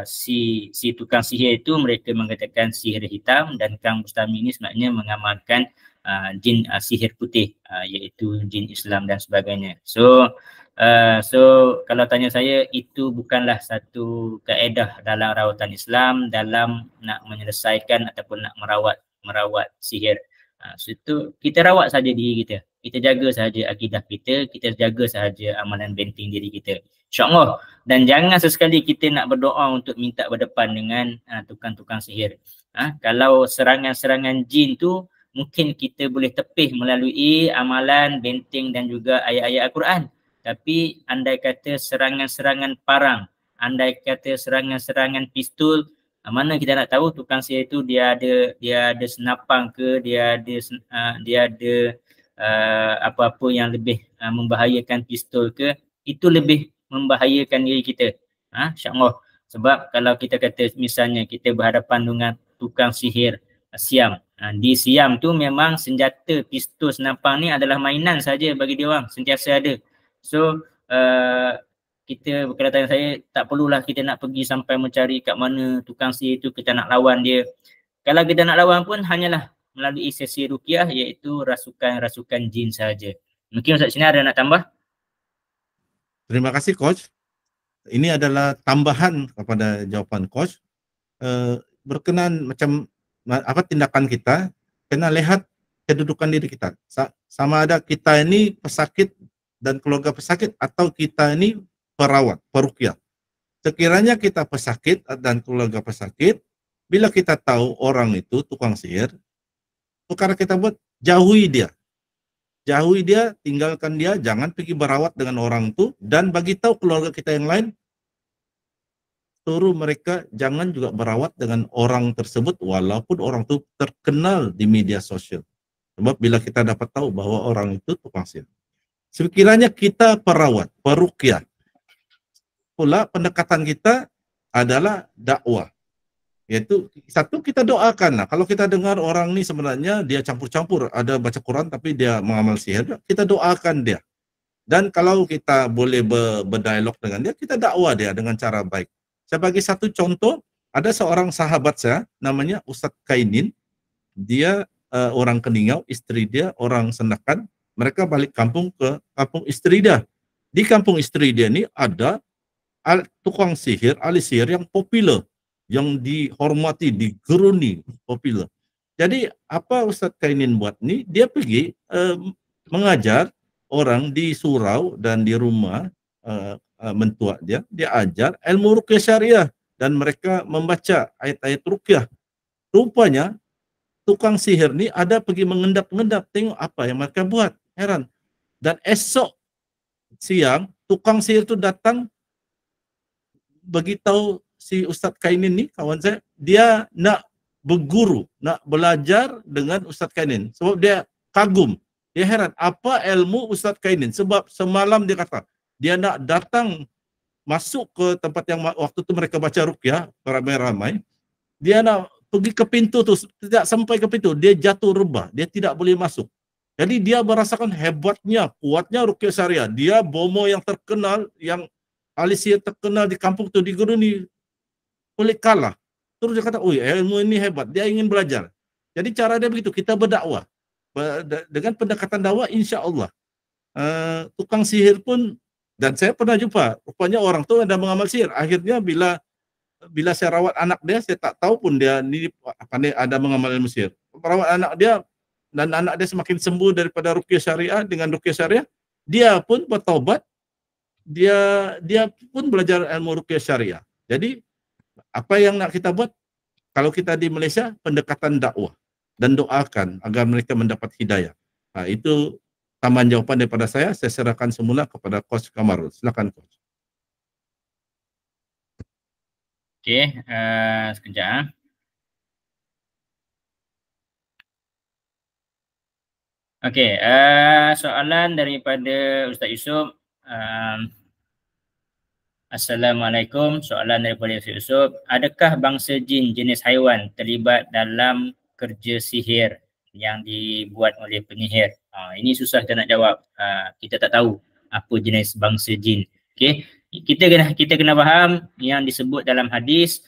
Si tukang sihir itu mereka mengatakan sihir hitam, dan Kang Bustami ini sebenarnya mengamalkan jin sihir putih, iaitu jin Islam dan sebagainya. So kalau tanya saya, itu bukanlah satu kaedah dalam rawatan Islam dalam nak menyelesaikan ataupun nak merawat sihir. Situ kita rawat saja diri kita. Kita jaga saja akidah kita jaga saja amalan benteng diri kita. InsyaAllah. Dan jangan sesekali kita nak berdoa untuk minta berdepan dengan tukang-tukang sihir. Kalau serangan-serangan jin tu mungkin kita boleh tepih melalui amalan benteng dan juga ayat-ayat Al-Quran. Tapi andai kata serangan-serangan parang, andai kata serangan-serangan pistol, mana kita nak tahu tukang sihir itu dia ada senapang ke, dia ada apa-apa yang lebih membahayakan pistol ke, itu lebih membahayakan diri kita. InsyaAllah. Sebab kalau kita kata misalnya kita berhadapan dengan tukang sihir Siam, di Siam tu memang senjata pistol senapang ni adalah mainan saja bagi dia orang, sentiasa ada. So kita, kalau tanya saya, tak perlulah kita nak pergi sampai mencari kat mana tukang sihir tu kita nak lawan dia. Kalau kita nak lawan pun hanyalah melalui sesi ruqyah, iaitu rasukan-rasukan jin saja. Mungkin Ustaz sini ada nak tambah? Terima kasih Coach. Ini adalah tambahan kepada jawapan Coach. Berkenan macam apa tindakan kita, kena lihat kedudukan diri kita. Sama ada kita ini pesakit dan keluarga pesakit atau kita ini perawat, peruqyah. Sekiranya kita pesakit dan keluarga pesakit, bila kita tahu orang itu tukang sihir, perkara kita buat, jauhi dia. Jauhi dia, tinggalkan dia, jangan pergi berawat dengan orang itu, dan bagi tahu keluarga kita yang lain, suruh mereka jangan juga berawat dengan orang tersebut walaupun orang itu terkenal di media sosial. Sebab bila kita dapat tahu bahwa orang itu tukang sihir. Sekiranya kita perawat, peruqyah, pula pendekatan kita adalah dakwah. Yaitu satu, kita doakan. Nah, kalau kita dengar orang ini sebenarnya dia campur-campur, ada baca Quran tapi dia mengamal sihir, kita doakan dia. Dan kalau kita boleh berdialog dengan dia, kita dakwah dia dengan cara baik. Saya bagi satu contoh, ada seorang sahabat saya namanya Ustadz Kainin. Dia orang Keningau, istri dia orang Sendakan. Mereka balik kampung ke kampung istri dia. Di kampung istri dia ini ada tukang sihir, ahli sihir yang populer, yang dihormati, digeruni, populer. Jadi apa Ustadz Kainin buat nih? Dia pergi mengajar orang di surau dan di rumah mentua dia ajar ilmu ruqyah syariah dan mereka membaca ayat-ayat ruqyah. Rupanya tukang sihir ni ada pergi mengendap-endap tengok apa yang mereka buat. Heran. Dan esok siang tukang sihir itu datang beritahu si Ustadz Kainin ni, kawan saya, dia nak berguru, nak belajar dengan Ustadz Kainin sebab dia kagum. Dia heran apa ilmu Ustadz Kainin, sebab semalam dia kata dia nak datang masuk ke tempat yang waktu tu mereka baca ruqyah ramai-ramai. Dia nak pergi ke pintu tu, tidak sampai ke pintu dia jatuh rebah, dia tidak boleh masuk. Jadi dia merasakan hebatnya, kuatnya ruqyah syariah. Dia bomo yang terkenal, yang ahli sihir terkenal di kampung tu, di Geruni, boleh kalah. Terus dia kata, "Oh, ilmu ini hebat." Dia ingin belajar. Jadi cara dia begitu, kita berdakwah. Dengan pendekatan dakwah, insya Allah. Tukang sihir pun, dan saya pernah jumpa, rupanya orang tu ada mengamal sihir. Akhirnya bila saya rawat anak dia, saya tak tahu pun dia ni pandai ada mengamal ilmu sihir. Merawat anak dia, dan anak dia semakin sembuh daripada ruqyah syariah. Dengan ruqyah syariah, dia pun bertaubat, dia pun belajar ilmu ruqyah syariah. Jadi apa yang nak kita buat? Kalau kita di Malaysia, pendekatan dakwah dan doakan agar mereka mendapat hidayah. Itu tambahan jawapan daripada saya. Saya serahkan semula kepada Coach Kamarul. Silakan Coach. Okey, sekejap. Okey, soalan daripada Ustaz Yusof. Assalamualaikum, soalan daripada Ustaz Yusof. Adakah bangsa jin jenis haiwan terlibat dalam kerja sihir yang dibuat oleh penyihir? Ini susah kita nak jawab. Kita tak tahu apa jenis bangsa jin. Okey, kita kena faham yang disebut dalam hadis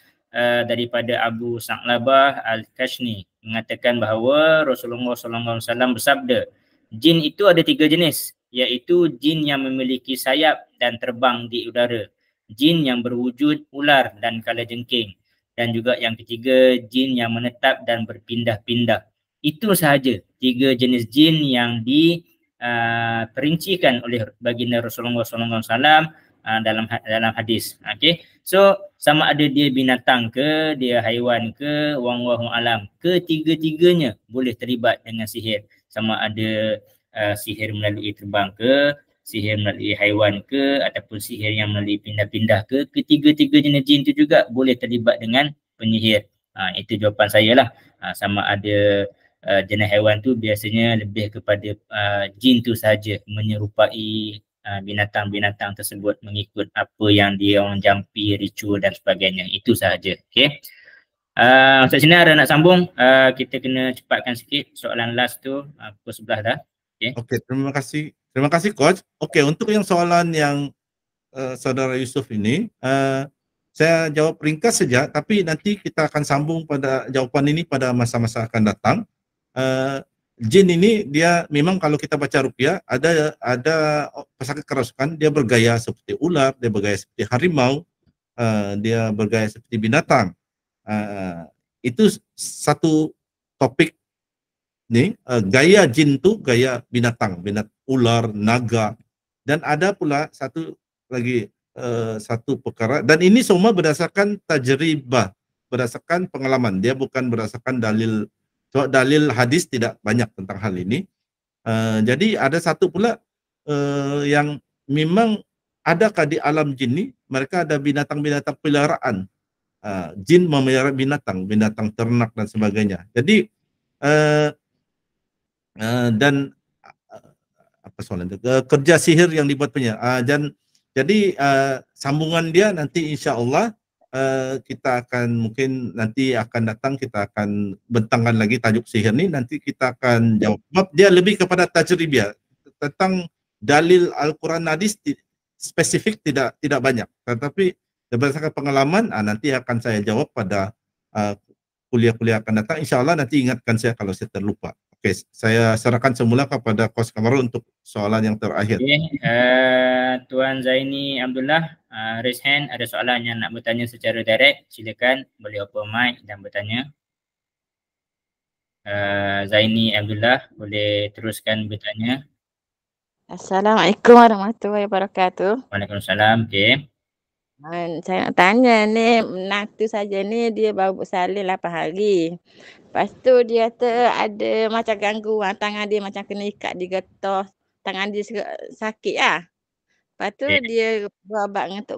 daripada Abu Sa'labah Al-Kashni mengatakan bahawa Rasulullah SAW bersabda, jin itu ada 3 jenis, iaitu jin yang memiliki sayap dan terbang di udara, jin yang berwujud ular dan kalajengking, dan juga yang ketiga jin yang menetap dan berpindah-pindah. Itu sahaja 3 jenis jin yang diperincikan oleh baginda Rasulullah SAW dalam hadis. Okey. So sama ada dia binatang ke, dia haiwan ke, wallahu alam, ketiga-tiganya boleh terlibat dengan sihir. Sama ada sihir melalui terbang ke, sihir melalui haiwan ke, ataupun sihir yang melalui pindah-pindah ke, ketiga-tiga jenis jin itu juga boleh terlibat dengan penyihir. Itu jawapan saya lah. Sama ada jenis haiwan tu biasanya lebih kepada jin tu sahaja menyerupai binatang-binatang tersebut mengikut apa yang dia orang jampi, ritual dan sebagainya. Itu sahaja. Okey. Ustaz Sinar nak sambung, kita kena cepatkan sikit. Soalan last tu pukul 11 dah. Okey, terima kasih. Terima kasih coach. Okey, untuk yang soalan yang saudara Yusuf ini, saya jawab ringkas saja, tapi nanti kita akan sambung pada jawapan ini pada masa-masa akan datang. Jin ini dia memang kalau kita baca ruqyah ada pesakit kerasukan, dia bergaya seperti ular, dia bergaya seperti harimau, dia bergaya seperti binatang. Itu satu topik nih, gaya jin itu gaya binatang, ular, naga, dan ada pula satu lagi satu perkara, dan ini semua berdasarkan tajribah, berdasarkan pengalaman, dia bukan berdasarkan dalil. So, dalil hadis tidak banyak tentang hal ini. Jadi ada satu pula yang memang adakah di alam jin ini mereka ada binatang-binatang peliharaan. Jin memelihara binatang ternak dan sebagainya. Jadi dan apa soalan itu? Kerja sihir yang dibuat punya. Dan jadi sambungan dia nanti insya Allah kita akan mungkin nanti akan datang, kita akan bentangkan lagi tajuk sihir ni, nanti kita akan jawab. Dia lebih kepada tajribiyah tentang dalil Al-Quran hadis spesifik tidak banyak, tetapi berdasarkan pengalaman nanti akan saya jawab pada kuliah-kuliah akan datang. Insya Allah nanti ingatkan saya kalau saya terlupa. Oke, saya serahkan semula kepada Coach Kamarul untuk soalan yang terakhir. Tuan Zaini Abdullah, raise hand, ada soalan yang nak bertanya secara direct, silakan boleh open mic dan bertanya. Zaini Abdullah, boleh teruskan bertanya. Assalamualaikum warahmatullahi wabarakatuh. Waalaikumsalam. Okey. Saya nak tanya ni, menantu saja ni dia baru bersalin 8 hari. Lepas tu dia ada macam gangguan, tangan dia macam kena ikat digetah, tangan dia sakit lah. Lepas tu dia berubat dengan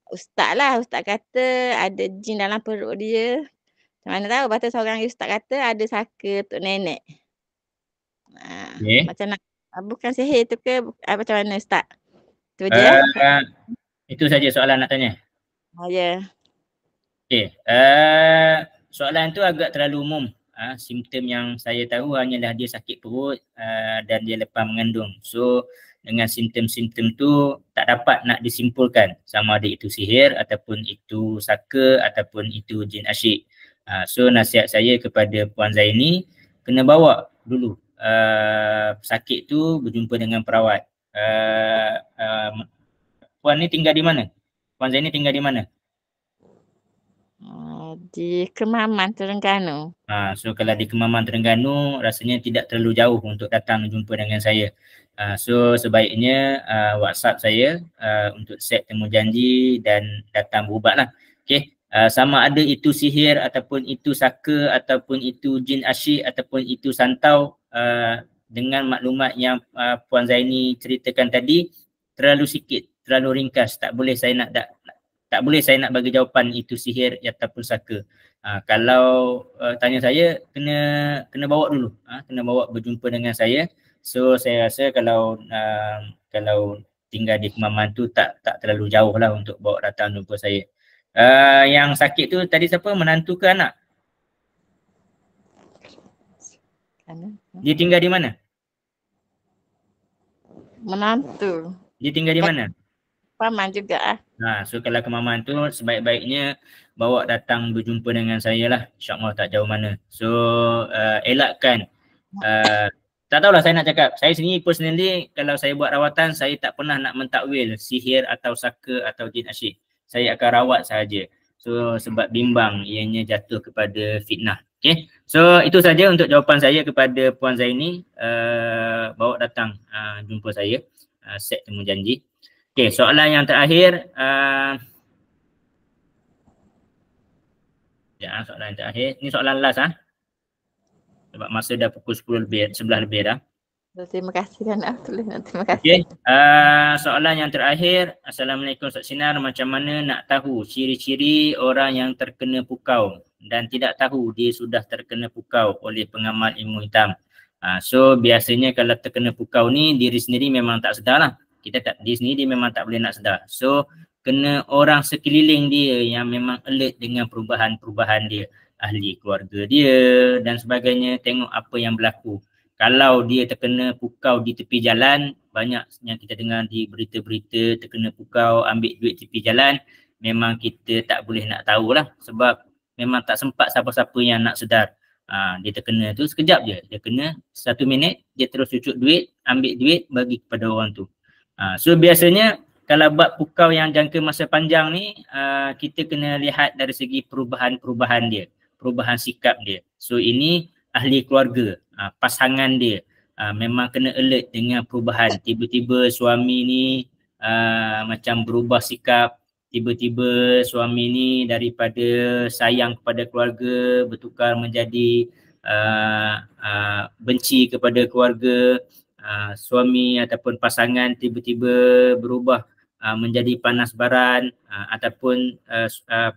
ustaz lah, ustaz kata ada jin dalam perut dia. Macam mana tahu, lepas tu seorang ustaz kata ada saka untuk nenek. Macam nak, bukan sihir tu ke, macam mana ustaz? Tu je. Itu saja soalan nak tanya? Ya. Okey. Soalan tu agak terlalu umum. Simptom yang saya tahu hanyalah dia sakit perut dan dia lepas mengandung. So dengan simptom-simptom tu tak dapat nak disimpulkan sama ada itu sihir ataupun itu saka ataupun itu jin asyik. So nasihat saya kepada Puan Zaini, kena bawa dulu sakit tu berjumpa dengan perawat. Puan ni tinggal di mana? Puan Zaini tinggal di mana? Di Kemaman, Terengganu. So kalau di Kemaman, Terengganu rasanya tidak terlalu jauh untuk datang jumpa dengan saya. So sebaiknya WhatsApp saya untuk set temu janji dan datang berubat lah. Okay. Sama ada itu sihir ataupun itu saka ataupun itu jin asyik ataupun itu santau, dengan maklumat yang Puan Zaini ceritakan tadi terlalu sikit, terlalu ringkas, tak boleh saya nak bagi jawapan itu sihir ataupun saka. Kalau tanya saya, kena bawa dulu, kena bawa berjumpa dengan saya. So saya rasa kalau tinggal di Kemaman tu tak terlalu jauh lah untuk bawa datang jumpa saya. Yang sakit tu tadi siapa, menantu ke anak? Dia tinggal di mana? Menantu. Dia tinggal di mana? Paman juga. So kalau Kemaman tu sebaik-baiknya bawa datang berjumpa dengan saya lah. InsyaAllah tak jauh mana. So elakkan. Tak tahulah saya nak cakap. Saya sendiri personally kalau saya buat rawatan, saya tak pernah nak mentakwil sihir atau saka atau jin asyik. Saya akan rawat sahaja. So sebab bimbang ianya jatuh kepada fitnah. Okay, so itu saja untuk jawapan saya kepada Puan Zaini. Bawa datang jumpa saya, set temu janji. Okay, soalan yang terakhir. Soalan yang terakhir. Ini soalan last sebab masa dah pukul 10 lebih, 11 lebih dah. Terima kasih kan, tulis nanti. Terima kasih. Okay, soalan yang terakhir. Assalamualaikum Ustaz Sinar, macam mana nak tahu ciri-ciri orang yang terkena pukau dan tidak tahu dia sudah terkena pukau oleh pengamal ilmu hitam? So biasanya kalau terkena pukau ni diri sendiri memang tak sedar lah. Diri sendiri dia memang tak boleh nak sedar. So kena orang sekeliling dia yang memang alert dengan perubahan-perubahan dia, ahli keluarga dia dan sebagainya, tengok apa yang berlaku. Kalau dia terkena pukau di tepi jalan, banyak yang kita dengar di berita-berita terkena pukau, ambil duit tepi jalan, memang kita tak boleh nak tahulah sebab memang tak sempat siapa-siapa yang nak sedar. Dia terkena tu sekejap je, dia kena 1 minit, dia terus cucuk duit, ambil duit, bagi kepada orang tu. So biasanya kalau bab pukau yang jangka masa panjang ni, kita kena lihat dari segi perubahan-perubahan dia, perubahan sikap dia. So ini ahli keluarga, pasangan dia memang kena alert dengan perubahan. Tiba-tiba suami ni macam berubah sikap, tiba-tiba suami ni daripada sayang kepada keluarga bertukar menjadi benci kepada keluarga. Suami ataupun pasangan tiba-tiba berubah menjadi panas baran, ataupun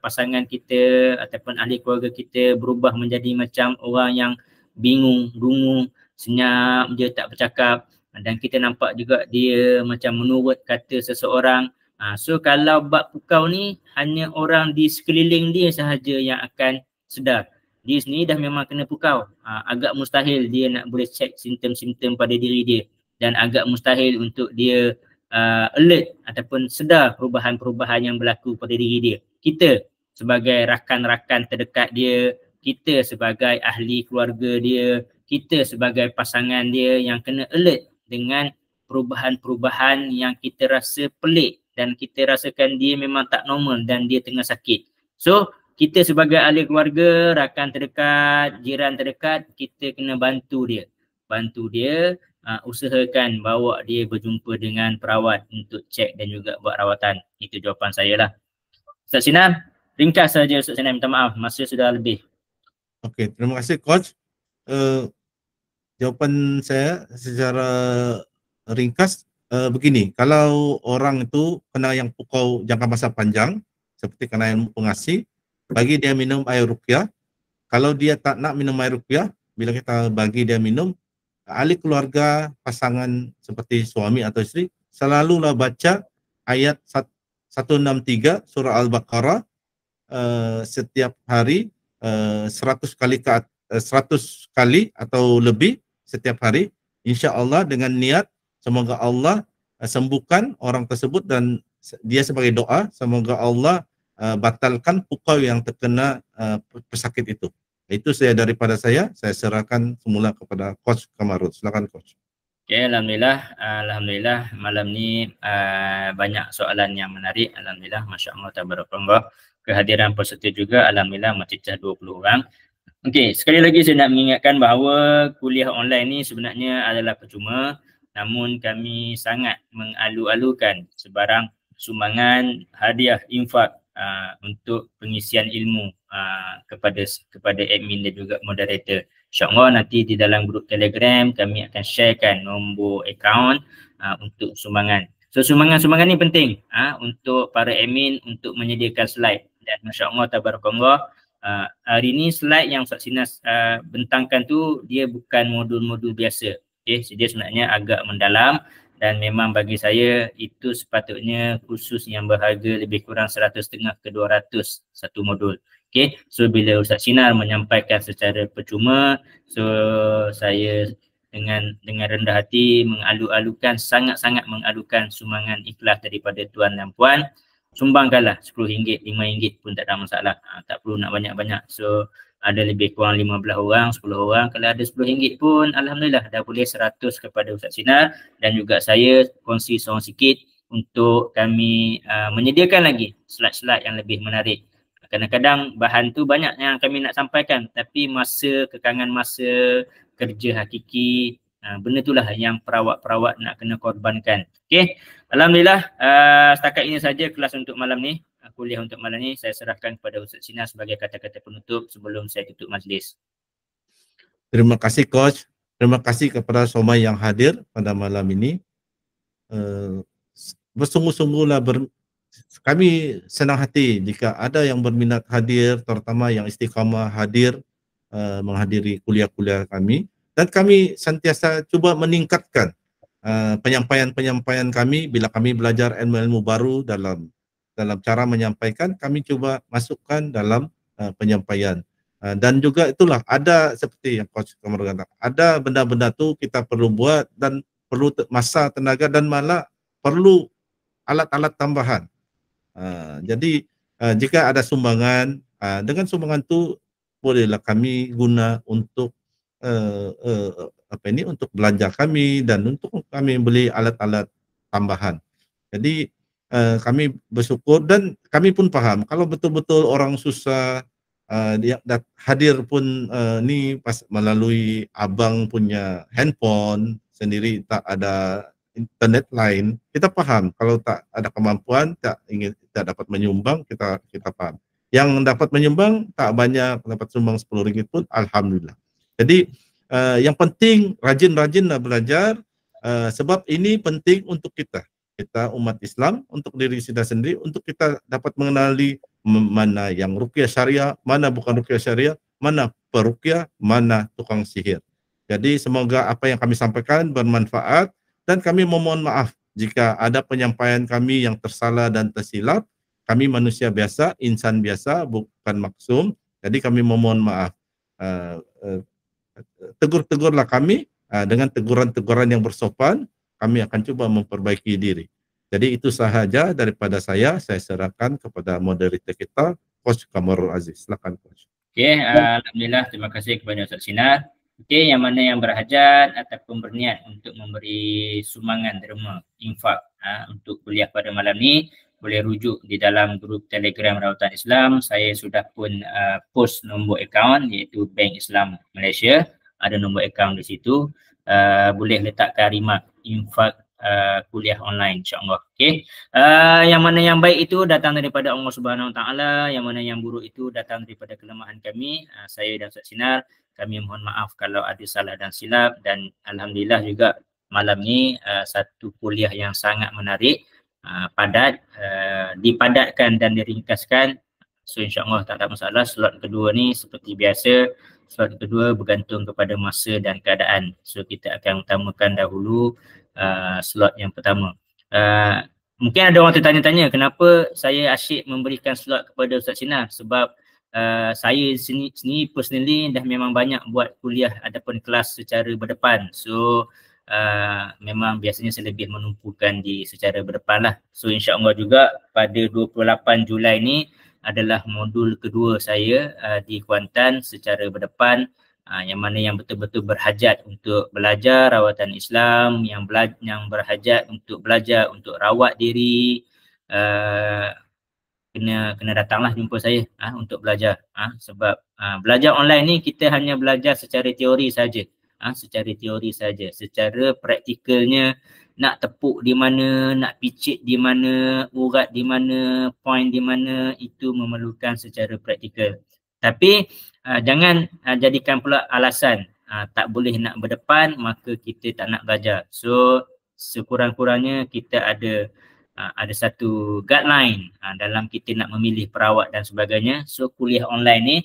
pasangan kita ataupun ahli keluarga kita berubah menjadi macam orang yang bingung, dungu, senyap je, tak bercakap, dan kita nampak juga dia macam menurut kata seseorang. So kalau bab pukau ni hanya orang di sekeliling dia sahaja yang akan sedar. Dia sendiri dah memang kena pukau. Agak mustahil dia nak boleh cek simptom-simptom pada diri dia, dan agak mustahil untuk dia alert ataupun sedar perubahan-perubahan yang berlaku pada diri dia. Kita sebagai rakan-rakan terdekat dia, kita sebagai ahli keluarga dia, kita sebagai pasangan dia yang kena alert dengan perubahan-perubahan yang kita rasa pelik dan kita rasakan dia memang tak normal dan dia tengah sakit. So kita sebagai ahli keluarga, rakan terdekat, jiran terdekat, kita kena bantu dia. Usahakan bawa dia berjumpa dengan perawat untuk cek dan juga buat rawatan. Itu jawapan saya lah. Ustaz Sinar, ringkas saja Ustaz Sinar, minta maaf masa sudah lebih. Okey, terima kasih Coach. Jawapan saya secara ringkas begini, kalau orang itu kena yang pukau jangka masa panjang seperti kena ilmu pengasih, bagi dia minum air ruqyah. Kalau dia tak nak minum air ruqyah, bila kita bagi dia minum, ahli keluarga, pasangan seperti suami atau isteri, selalulah baca ayat 163 surah Al-Baqarah setiap hari 100 kali atau lebih setiap hari, insya-Allah, dengan niat semoga Allah sembuhkan orang tersebut dan dia sebagai doa semoga Allah batalkan pukau yang terkena pesakit itu. Itu saya daripada saya serahkan semula kepada Coach Kamarud. Silakan Coach. Okay, Alhamdulillah malam ni banyak soalan yang menarik. Alhamdulillah, Masya Allah, tabarakallah. Kehadiran peserta juga Alhamdulillah mencecah 20 orang. Okey, sekali lagi saya nak mengingatkan bahawa kuliah online ni sebenarnya adalah percuma, namun kami sangat mengalu-alukan sebarang sumbangan, hadiah, infak untuk pengisian ilmu kepada admin dan juga moderator. InsyaAllah nanti di dalam grup Telegram kami akan sharekan nombor akaun untuk sumbangan. So sumbangan-sumbangan ni penting untuk para admin untuk menyediakan slide, dan masya-Allah tabarakallah hari ni slide yang Ustaz Sinar bentangkan tu dia bukan modul-modul biasa. Okey, dia sebenarnya agak mendalam dan memang bagi saya itu sepatutnya khusus yang berharga lebih kurang 150 ke 200 satu modul. Okay, so bila Ustaz Sinar menyampaikan secara percuma, so saya dengan rendah hati mengalu-alukan, sangat-sangat mengalukan sumbangan ikhlas daripada tuan dan puan. Sumbangkanlah RM10, RM5 pun tak ada masalah. Tak perlu nak banyak-banyak. So ada lebih kurang 15 orang, 10 orang. Kalau ada RM10 pun alhamdulillah dah boleh 100 kepada Ustaz Sinar, dan juga saya kongsi seorang sikit untuk kami menyediakan lagi slide-slide yang lebih menarik. Kadang-kadang bahan tu banyak yang kami nak sampaikan, tapi kekangan masa, kerja hakiki, benda itulah yang perawat-perawat nak kena korbankan. Okey, alhamdulillah, setakat ini saja kelas untuk malam ni, kuliah untuk malam ni. Saya serahkan kepada Ustaz Sinar sebagai kata-kata penutup sebelum saya tutup majlis. Terima kasih Coach. Terima kasih kepada semua yang hadir pada malam ini. Bersungguh-sungguhlah kami senang hati jika ada yang berminat hadir, terutama yang istiqamah hadir menghadiri kuliah-kuliah kami, dan kami sentiasa cuba meningkatkan penyampaian-penyampaian kami. Bila kami belajar ilmu-ilmu baru dalam cara menyampaikan, kami cuba masukkan dalam penyampaian. Dan juga itulah ada seperti yang Coach Kamar kata, ada benda-benda tu kita perlu buat dan perlu masa, tenaga, dan malah perlu alat-alat tambahan. Jadi jika ada sumbangan, dengan sumbangan tu bolehlah kami guna untuk untuk belanja kami dan untuk kami beli alat-alat tambahan. Jadi kami bersyukur dan kami pun paham kalau betul-betul orang susah, dia hadir pun ni pas melalui abang punya handphone sendiri, tak ada internet lain, kita paham kalau tak ada kemampuan, tak dapat menyumbang, kita paham. Yang dapat menyumbang tak banyak, dapat sumbang 10 ringgit pun alhamdulillah. Jadi yang penting rajin-rajinlah belajar, sebab ini penting untuk kita umat Islam, untuk diri kita sendiri, untuk kita dapat mengenali mana yang ruqyah syariah, mana bukan ruqyah syariah, mana peruqyah, mana tukang sihir. Jadi semoga apa yang kami sampaikan bermanfaat, dan kami memohon maaf jika ada penyampaian kami yang tersalah dan tersilap. Kami manusia biasa, insan biasa, bukan maksum. Jadi kami memohon maaf. Tegur-tegurlah kami dengan teguran-teguran yang bersopan. Kami akan coba memperbaiki diri. Jadi itu sahaja daripada saya serahkan kepada moderator kita, Coach Kamarul Aziz. Silakan Coach. Okey, alhamdulillah, terima kasih kepada Ustaz Sinar. Okey, yang mana yang berhajat ataupun berniat untuk memberi sumbangan derma infak untuk kuliah pada malam ni, boleh rujuk di dalam grup Telegram Rawatan Islam. Saya sudah pun post nombor akaun, iaitu Bank Islam Malaysia. Ada nombor akaun di situ. Boleh letakkan remark infak kuliah online, insya-Allah. Okey. Yang mana yang baik itu datang daripada Allah Subhanahu Wa Taala, yang mana yang buruk itu datang daripada kelemahan kami, saya dan Ustaz Sinar. Kami mohon maaf kalau ada salah dan silap, dan alhamdulillah juga malam ni satu kuliah yang sangat menarik, padat, dipadatkan dan diringkaskan. So insya-Allah tak ada masalah. Slot kedua ni seperti biasa, slot kedua bergantung kepada masa dan keadaan. So kita akan utamakan dahulu slot yang pertama. Mungkin ada orang tertanya-tanya kenapa saya asyik memberikan slot kepada Ustaz Sinar, sebab saya sini personally dah memang banyak buat kuliah ataupun kelas secara berdepan. So memang biasanya saya lebih menumpukan di secara berdepan lah. So insya-Allah juga pada 28 Julai ni adalah modul kedua saya di Kuantan secara berdepan, yang mana yang betul-betul berhajat untuk belajar rawatan Islam, yang berhajat untuk belajar untuk rawat diri, kena datanglah jumpa saya untuk belajar, sebab belajar online ni kita hanya belajar secara teori saja, secara teori saja. Secara praktikalnya nak tepuk di mana, nak picit di mana, urat di mana, point di mana, itu memerlukan secara praktikal. Tapi jangan jadikan pula alasan tak boleh nak berdepan maka kita tak nak belajar. So sekurang-kurangnya kita ada satu guideline dalam kita nak memilih perawat dan sebagainya. So kuliah online ni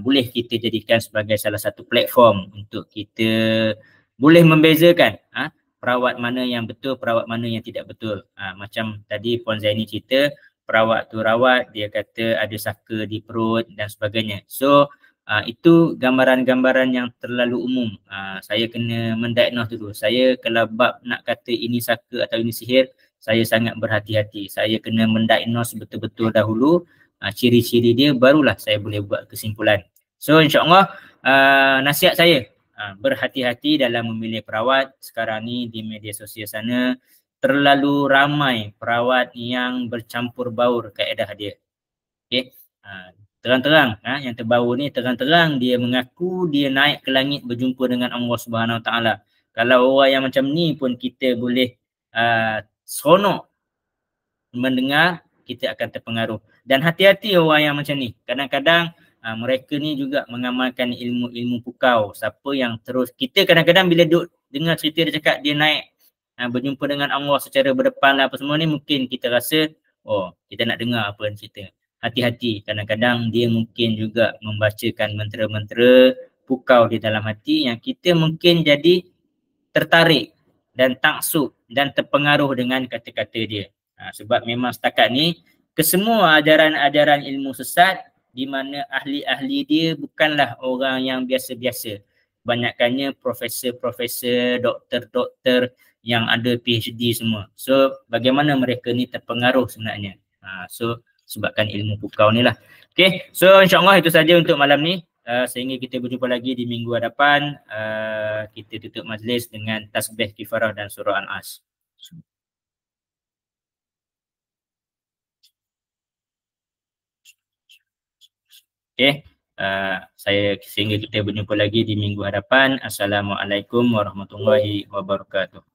boleh kita jadikan sebagai salah satu platform untuk kita boleh membezakan perawat mana yang betul, perawat mana yang tidak betul. Macam tadi Puan Zaini cerita, perawat tu rawat, dia kata ada saka di perut dan sebagainya. So itu gambaran-gambaran yang terlalu umum. Saya kena mendiagnose dulu. Saya kalau bab nak kata ini saka atau ini sihir, saya sangat berhati-hati. Saya kena mendiagnose betul-betul dahulu ciri-ciri dia, barulah saya boleh buat kesimpulan. So insya-Allah nasihat saya, berhati-hati dalam memilih perawat. Sekarang ni di media sosial sana terlalu ramai perawat yang bercampur baur kaedah dia. Okay. Terang-terang, yang terbaru ni terang-terang dia mengaku dia naik ke langit berjumpa dengan Allah Subhanahu Wa Taala. Kalau orang yang macam ni pun kita boleh seronok mendengar, kita akan terpengaruh. Dan hati-hati orang yang macam ni. Kadang-kadang mereka ni juga mengamalkan ilmu-ilmu pukau. Siapa yang terus, kita kadang-kadang bila duduk dengar cerita dia cakap dia naik berjumpa dengan Allah secara berdepan lah apa semua ni, mungkin kita rasa kita nak dengar apa yang cerita. Hati-hati, kadang-kadang dia mungkin juga membacakan mentera-mentera pukau di dalam hati yang kita mungkin jadi tertarik dan taksub dan terpengaruh dengan kata-kata dia. Sebab memang setakat ni kesemua ajaran-ajaran ilmu sesat di mana ahli-ahli dia bukanlah orang yang biasa-biasa. Banyakkannya profesor-profesor, doktor-doktor yang ada PhD semua. So bagaimana mereka ni terpengaruh sebenarnya? So sebabkan ilmu pukau ni lah. Okay, so insyaAllah itu saja untuk malam ni. Sehingga kita berjumpa lagi di minggu hadapan. Kita tutup majlis dengan tasbih kifarah dan surah Al-As. Okay, sehingga kita berjumpa lagi di minggu hadapan. Assalamualaikum warahmatullahi wabarakatuh.